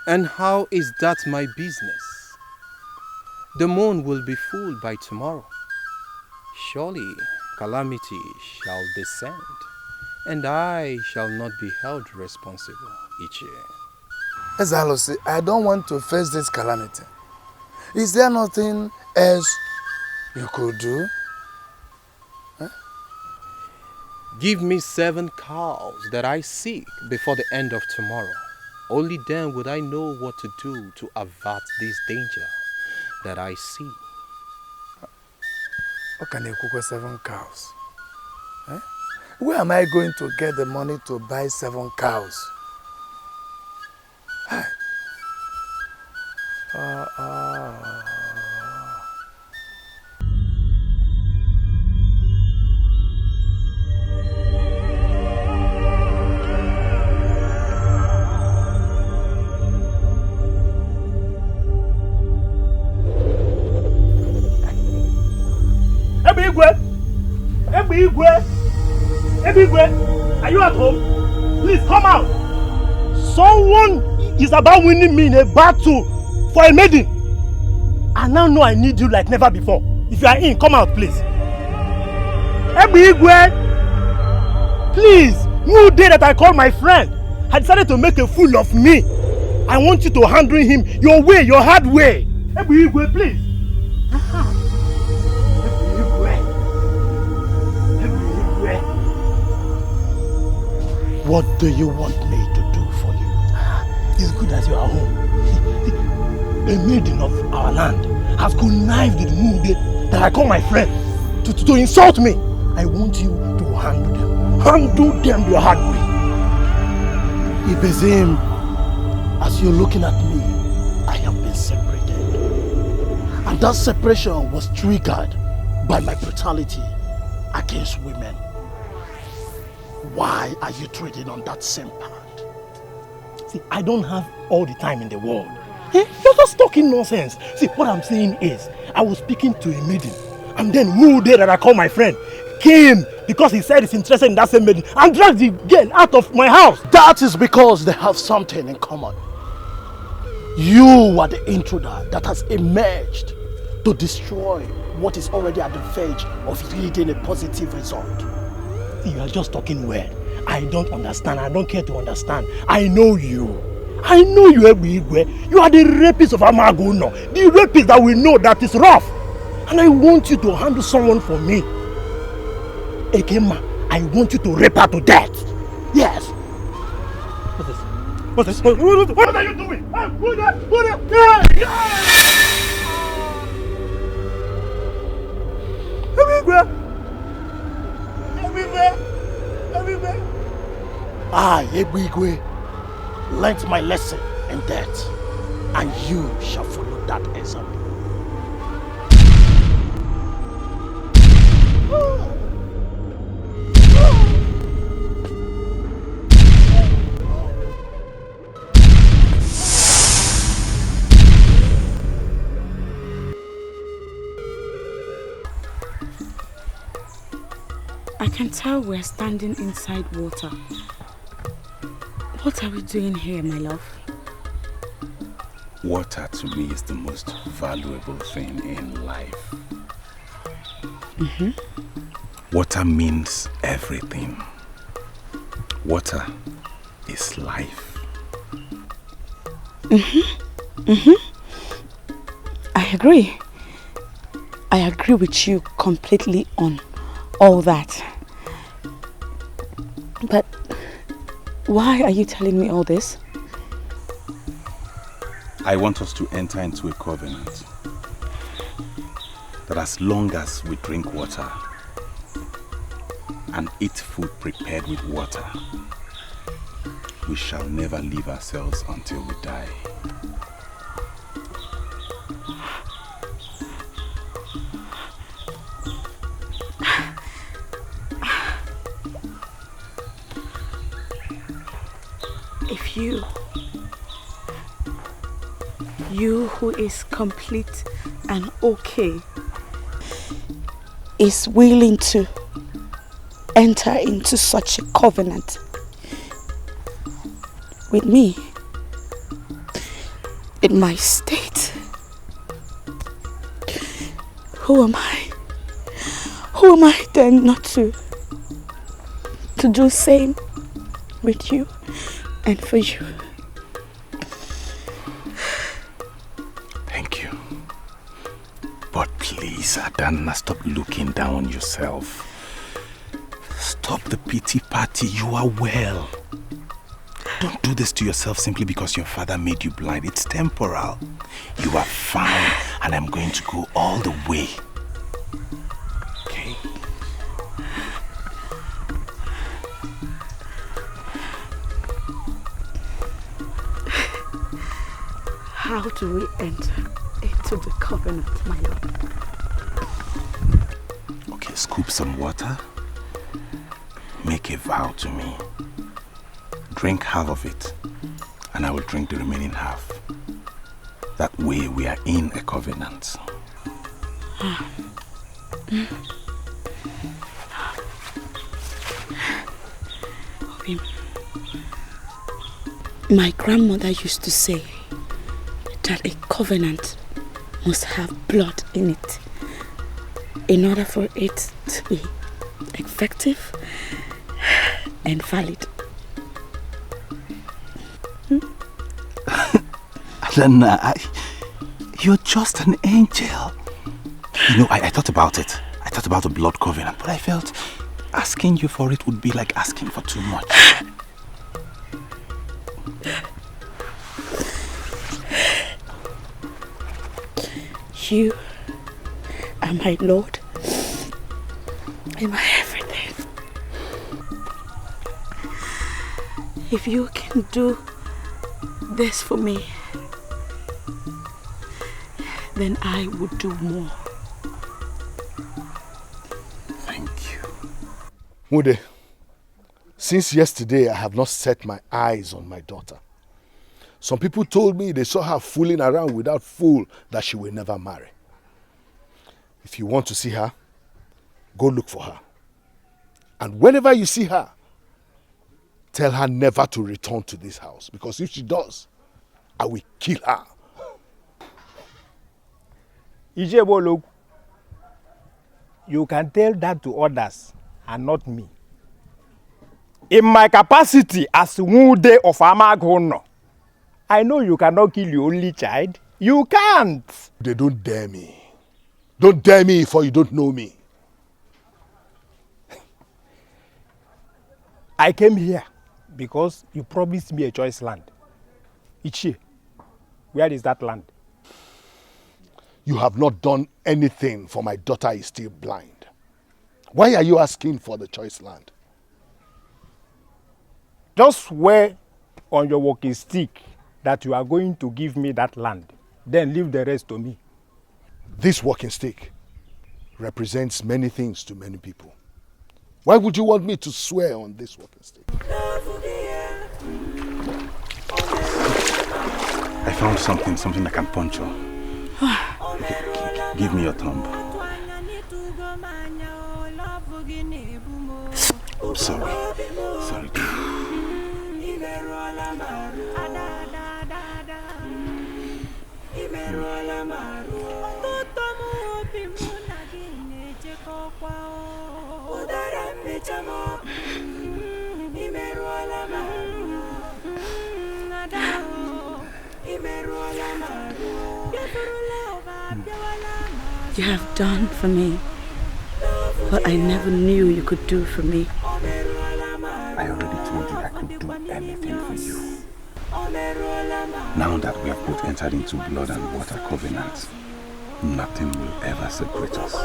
And how is that my business? The moon will be full by tomorrow. Surely calamity shall descend, and I shall not be held responsible each year. Ezalusi, I don't want to face this calamity. Is there nothing else you could do? Huh? Give me 7 cows that I seek before the end of tomorrow. Only then would I know what to do to avert this danger that I see. What can you cook with 7 cows? Eh? Where am I going to get the money to buy 7 cows? Hey. Ebigwe, are you at home? Please come out. Someone is about winning me in a battle for a maiden. I now know I need you like never before. If you are in, come out, please. Ebigwe, please. New day that I called my friend had decided to make a fool of me. I want you to handle him your way, your hard way. Ebigwe, please. What do you want me to do for you? It's good as you are home. A maiden of our land has connived with the mood that I call my friend to insult me. I want you to handle them. Handle them the hard way. Ibezim, as you're looking at me, I have been separated. And that separation was triggered by my brutality against women. Why are you trading on that same part? See, I don't have all the time in the world. Eh? You're just talking nonsense. See, what I'm saying is, I was speaking to a maiden, and then Mude that I call my friend came because he said he's interested in that same maiden and dragged the girl out of my house. That is because they have something in common. You are the intruder that has emerged to destroy what is already at the verge of yielding a positive result. You are just talking weird. I don't understand. I don't care to understand. I know you. I know you, Ebigwe. You are the rapist of Amagono. The rapist that we know that is rough. And I want you to handle someone for me. Ekema, I want you to rape her to death. Yes. What's this? What's this? What are you doing? Ebigwe. I, Ebigwe, learnt my lesson in that, and you shall follow that example. I can tell we're standing inside water. What are we doing here, my love? Water to me is the most valuable thing in life. Water means everything. Water is life. I agree. I agree with you completely on all that. But why are you telling me all this? I want us to enter into a covenant that as long as we drink water and eat food prepared with water, we shall never leave ourselves until we die. you who is complete and okay, is willing to enter into such a covenant with me in my state. Who am I? Who am I then not to do same with you and for you? Thank you. But please, Adanna, stop looking down on yourself. Stop the pity party. You are well. Don't do this to yourself simply because your father made you blind. It's temporal. You are fine, and I'm going to go all the way. Okay? How do we enter into the covenant, my lord? Okay, scoop some water. Make a vow to me. Drink half of it, and I will drink the remaining half. That way we are in a covenant. My grandmother used to say that a covenant must have blood in it in order for it to be effective and valid. Adanna, you're just an angel. You know, I thought about it. I thought about the blood covenant, but I felt asking you for it would be like asking for too much. You are my Lord and my everything. If you can do this for me, then I would do more. Thank you. Mude, since yesterday I have not set my eyes on my daughter. Some people told me they saw her fooling around with that fool that she will never marry. If you want to see her, go look for her. And whenever you see her, tell her never to return to this house. Because if she does, I will kill her. Ijebolo, you can tell that to others and not me. In my capacity as Mude of Amagono, I know you cannot kill your only child. You can't. They don't dare me. Don't dare me, for you don't know me. I came here because you promised me a choice land. Ichie, where is that land? You have not done anything, for my daughter is still blind. Why are you asking for the choice land? Just swear on your walking stick that you are going to give me that land. Then leave the rest to me. This walking stick represents many things to many people. Why would you want me to swear on this walking stick? I found something I can puncture. Okay, give me your thumb. Sorry. You have done for me what I never knew you could do for me. I already told you I could do anything for you. Now that we have both entered into blood and water covenants, nothing will ever separate us.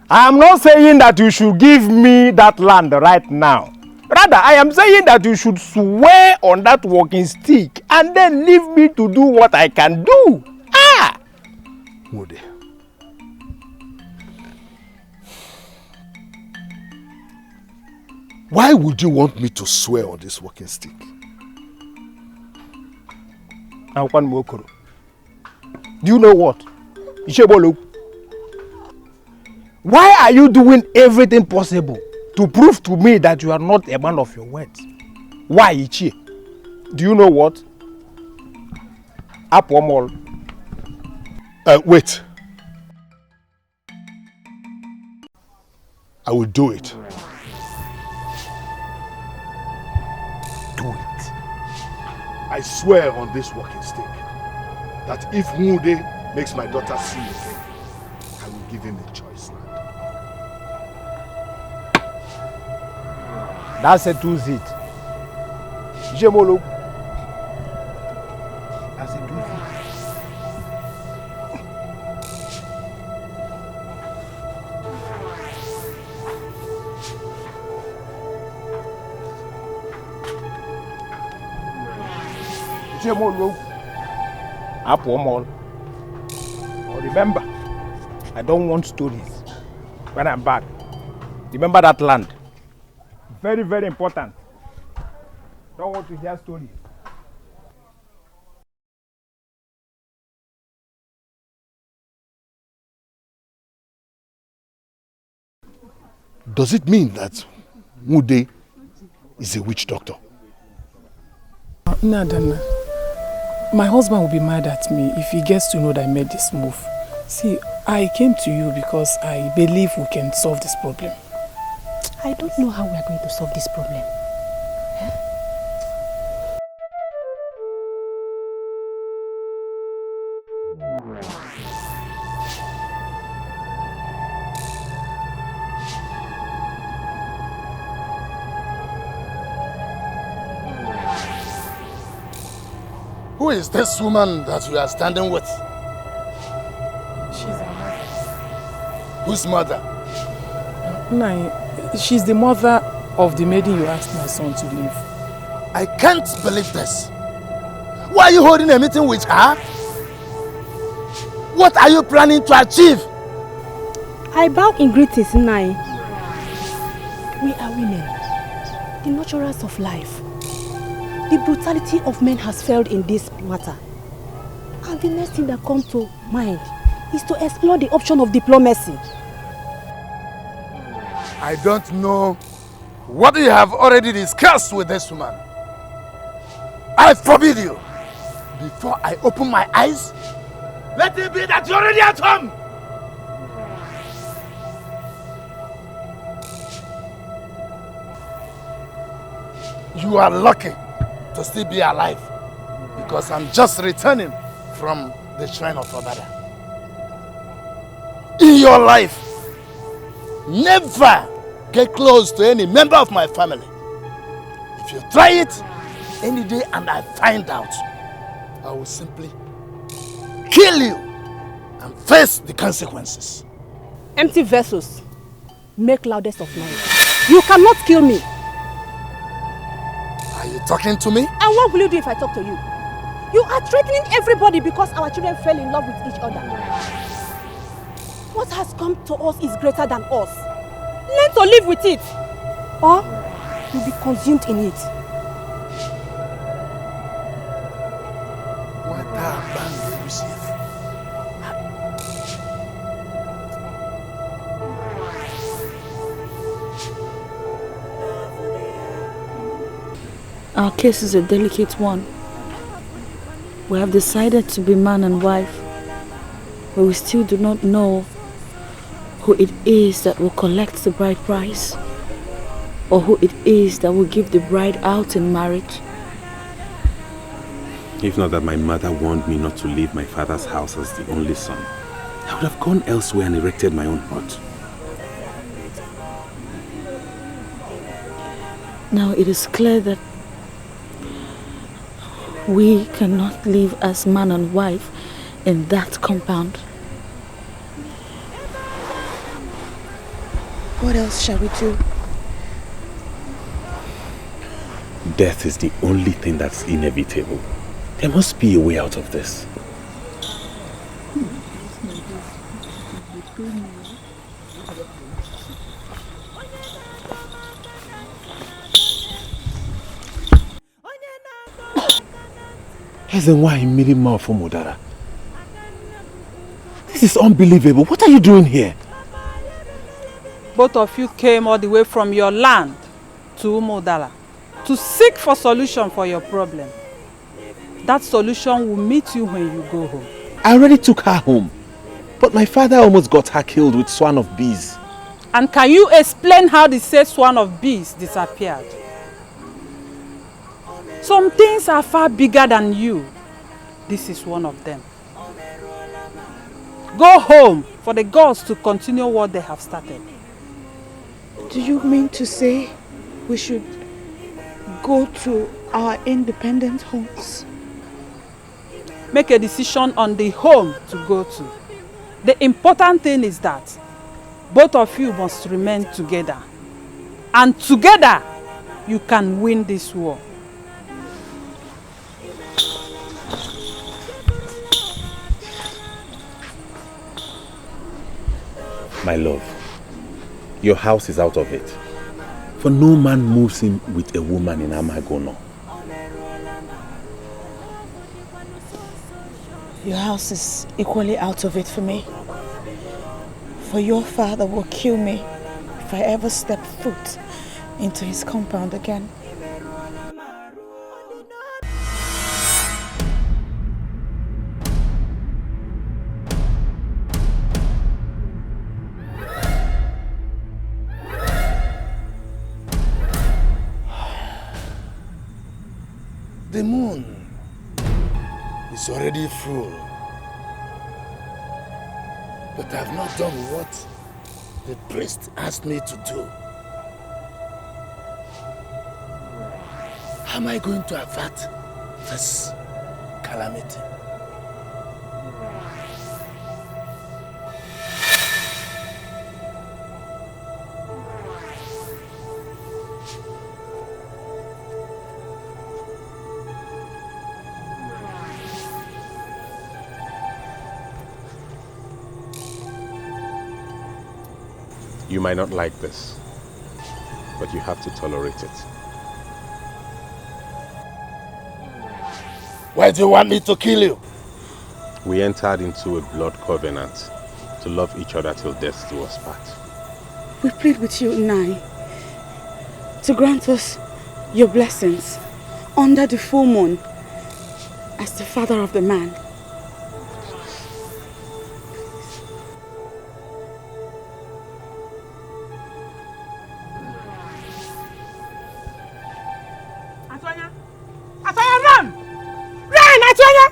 I am not saying that you should give me that land right now. Rather, I am saying that you should swear on that walking stick and then leave me to do what I can do. Ah! Mode. Why would you want me to swear on this walking stick? Do you know what? Ishebolo, why are you doing everything possible to prove to me that you are not a man of your words? Why, Ichie? Do you know what? Apomol. Wait. I will do it. Do it. I swear on this walking stick that if Mude makes my daughter see me again, I will give him a choice land. That settles it. Jemolo. That settles it. Jemolo. Apomol. Remember, I don't want stories when I'm back. Remember that land. Very, very important. Don't want to hear stories. Does it mean that Mude is a witch doctor? No, Adanna. My husband will be mad at me if he gets to know that I made this move. See, I came to you because I believe we can solve this problem. I don't know how we are going to solve this problem. Who is this woman that you are standing with? She's a mother. Whose mother? No, she's the mother of the maiden you asked my son to leave. I can't believe this. Why are you holding a meeting with her? What are you planning to achieve? I bow in greetings, Nai. We are women, the nurturers of life. The brutality of men has failed in this matter. And the next thing that comes to mind is to explore the option of diplomacy. I don't know what you have already discussed with this woman. I forbid you. Before I open my eyes, let it be that you're already at home. You are lucky to still be alive because I'm just returning from the shrine of Obada. In your life, never get close to any member of my family. If you try it any day and I find out, I will simply kill you and face the consequences. Empty vessels make loudest of noise. You cannot kill me. Are you talking to me? And what will you do if I talk to you? You are threatening everybody because our children fell in love with each other. What has come to us is greater than us. Learn to live with it, or you'll be consumed in it. What happened, Our case is a delicate one. We have decided to be man and wife, but we still do not know who it is that will collect the bride price, or who it is that will give the bride out in marriage. If not that my mother warned me not to leave my father's house as the only son, I would have gone elsewhere and erected my own hut. Now it is clear that we cannot live as man and wife in that compound. What else shall we do? death is the only thing that's inevitable, there must be a way out of this. This is unbelievable. What are you doing here? Both of you came all the way from your land to Umudala to seek for solution for your problem. That solution will meet you when you go home. I already took her home, but my father almost got her killed with swarm of bees. And can you explain how the said swarm of bees disappeared? Some things are far bigger than you. This is one of them. Go home for the gods to continue what they have started. Do you mean to say we should go to our independent homes? Make a decision on the home to go to. The important thing is that both of you must remain together. And together, you can win this war. My love, your house is out of it. For no man moves in with a woman in Amagono. Your house is equally out of it for me. For your father will kill me if I ever step foot into his compound again. The moon is already full, but I have not done what the priest asked me to do. How am I going to avert this calamity? You might not like this, but you have to tolerate it. Why do you want me to kill you? We entered into a blood covenant to love each other till death do us part. We plead with you, Ini, to grant us your blessings under the full moon as the father of the man. Atuanya! Atuanya, run! Run, Atuanya!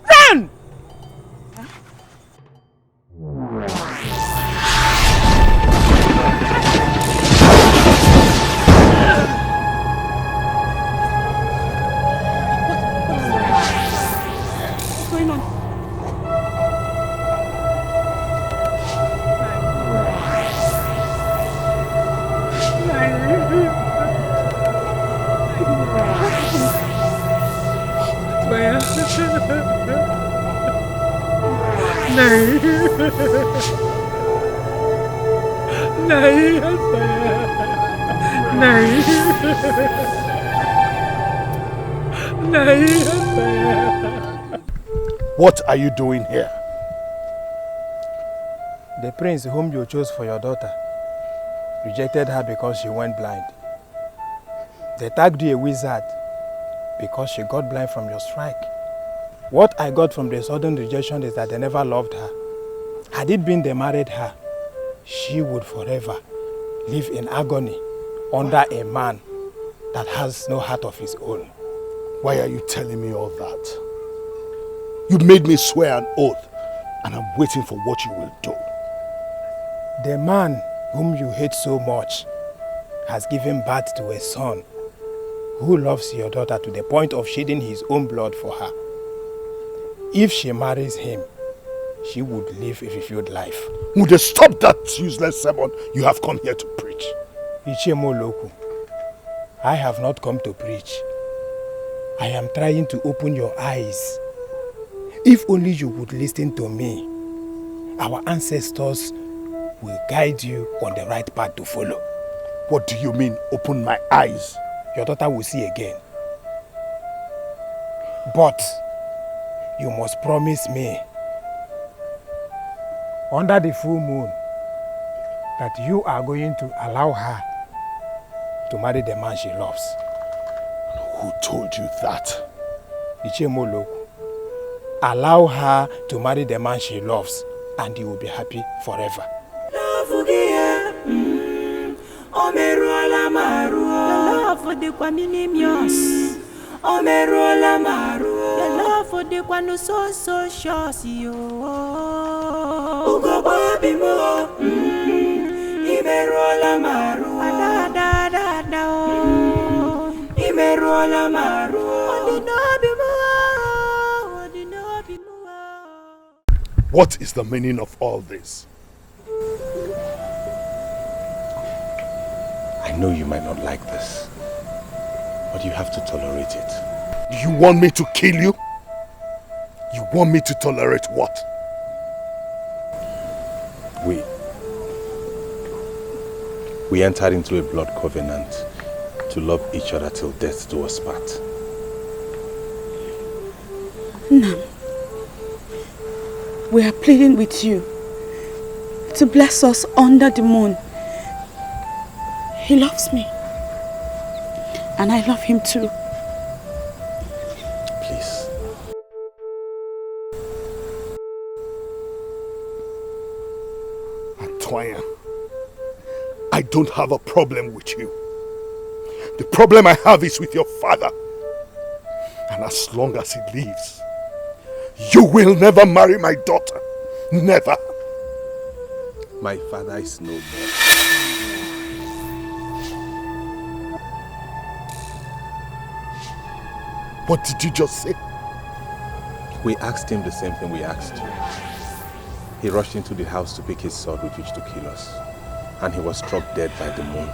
Run! What's going on? What are you doing here? The prince whom you chose for your daughter rejected her because she went blind. They tagged you a wizard because she got blind from your strike. What I got from the sudden rejection is that they never loved her. Had it been they married her, she would forever live in agony under a man that has no heart of his own. Why are you telling me all that? You made me swear an oath, and I'm waiting for what you will do. The man whom you hate so much has given birth to a son who loves your daughter to the point of shedding his own blood for her. If she marries him, she would live a fulfilled life. Would you stop that useless sermon you have come here to preach? Ichemo Loku, I have not come to preach. I am trying to open your eyes. If only you would listen to me, our ancestors will guide you on the right path to follow. What do you mean, open my eyes? Your daughter will see again. But you must promise me, under the full moon, that you are going to allow her to marry the man she loves. Who told you that? Ichemolo. Allow her to marry the man she loves, and you will be happy forever. Love for the Quaminimios. Omerola Maru. The love for the Quano so short. Ugo Bimo. Imerola Maru. Imerola Maru. What is the meaning of all this? I know you might not like this, but you have to tolerate it. You want me to kill you? You want me to tolerate what? We entered into a blood covenant to love each other till death do us part. Nam, we are pleading with you to bless us under the moon. He loves me, and I love him too. Please. Atuanya, I don't have a problem with you. The problem I have is with your father. And as long as he lives, you will never marry my daughter. Never. My father is no more. What did you just say? We asked him the same thing we asked you. He rushed into the house to pick his sword with which to kill us. And he was struck dead by the moon.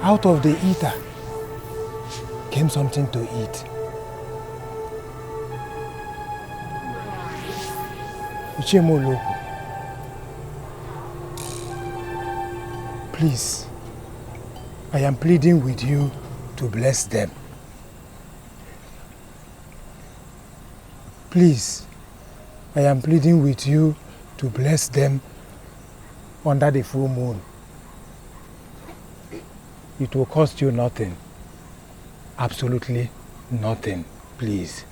Out of the eater came something to eat. Uchemolo, please, I am pleading with you to bless them. Please, I am pleading with you to bless them under the full moon. It will cost you nothing. Absolutely nothing. Please.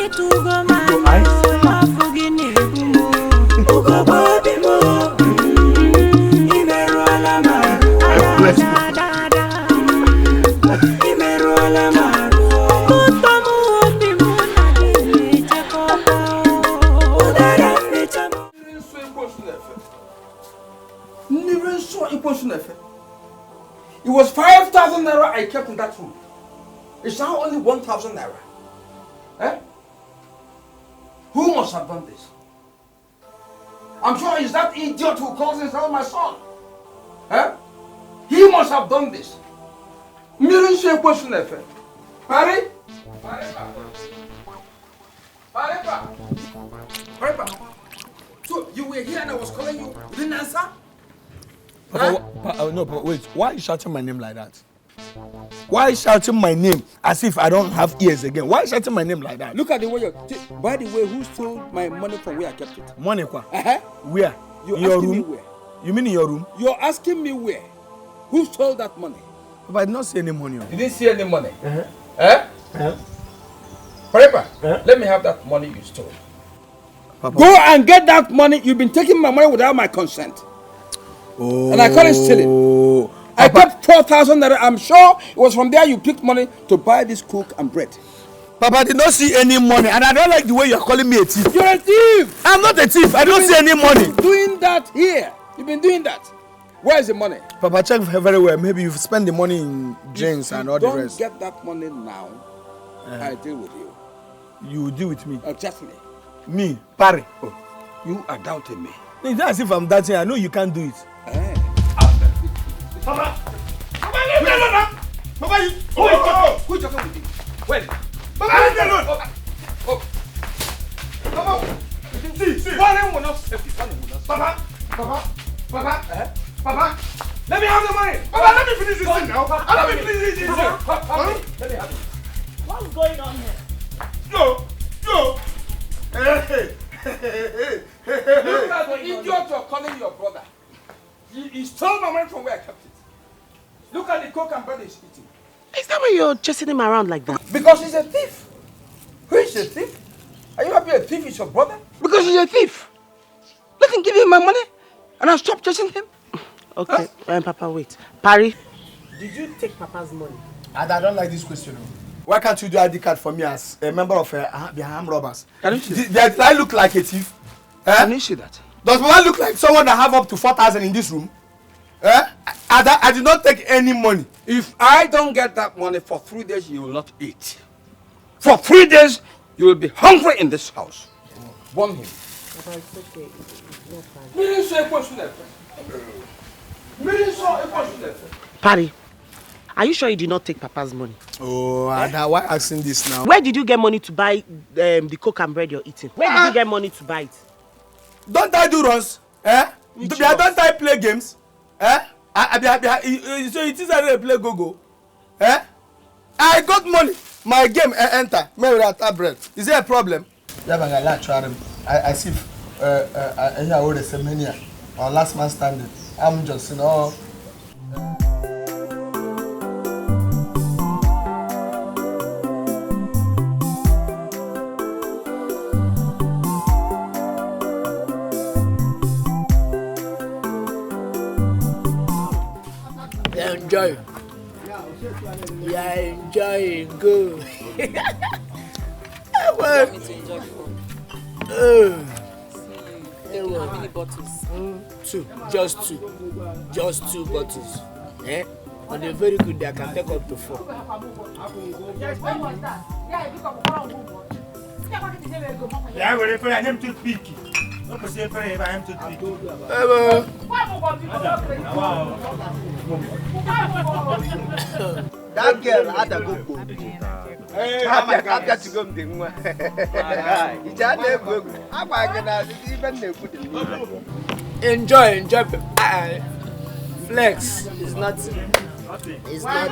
To go It was 5,000 naira I kept in that room. It's now only 1,000 naira. Eh? Who must have done this? I'm sure it's that idiot who calls himself my son. Eh? He must have done this. Pari? Paripa. So you were here and I was calling you, you didn't answer? No, but wait, why are you shouting my name like that? Why are you shouting my name as if I don't have ears again? Why are you shouting my name like that? Look at the way you're... By the way, who stole my money from where I kept it? Money, kwa? Where? You're in your asking room? me where? You mean in your room? You're asking me where? Who stole that money? But I did not see any money. You didn't see any money? Paripa, let me have that money you stole. Papa. Go and get that money. You've been taking my money without my consent. Oh. And I call it stealing. I kept 4,000 naira. I'm sure it was from there you picked money to buy this cook and bread. Papa, I did not see any money, and I don't like the way you're calling me a thief. You're a thief! I'm not a thief. I don't see any money. Doing that here. You've been doing that. Where is the money? Papa, check very well. Maybe you've spent the money in drinks and all the rest. Don't get that money now. I deal with you. You will deal with me? Exactly. Me? Pari? Oh, you are doubting me. It's not as if I'm doubting. I know you can't do it. Papa! Papa, leave me alone now! Papa, you... Who is talking with you? Where? Papa, leave me alone! Papa! See, one will not save you. Papa! Papa! Let me have the money! Papa, let me finish this thing now! Let me finish this thing! Let me have it. What's going on here? Yo! Hey! Look at the idiot you're calling your brother. He stole my money from where I kept it. Look at the coke and bread he's eating. Is that why you're chasing him around like that? Because he's a thief. Who is a thief? Are you happy a thief is your brother? Because he's a thief. Let him give him my money and I'll stop chasing him. Okay, Papa, wait. Pari, did you take Papa's money? I don't like this question. Why can't you do ID card for me as a member of the armed robbers? Can you see that? Did I look like a thief? Can you see that? Does Papa look like someone that have up to 4,000 in this room? I did not take any money. If I don't get that money for 3 days, you will not eat. For 3 days, you will be hungry in this house. Warn him. Papa, it's okay. Pari, are you sure you did not take Papa's money? Oh, Ada, why asking this now? Where did you get money to buy the coke and bread you're eating? Where did you get money to buy it? Don't I do runs? Don't I play games? So it is I play go-go. I got money. My game enter. Maybe that bread. Is there a problem? I see I hear all the semenia or last man standing. I'm just, Enjoy. Yeah, enjoy. Go. How many bottles? 2. Just 2. Just 2 bottles. On a very good day, I can take up to 4. Yeah, well, I am too picky. I am too picky. That girl had a good book. I'm to go to Enjoy. Flex is not. It's not.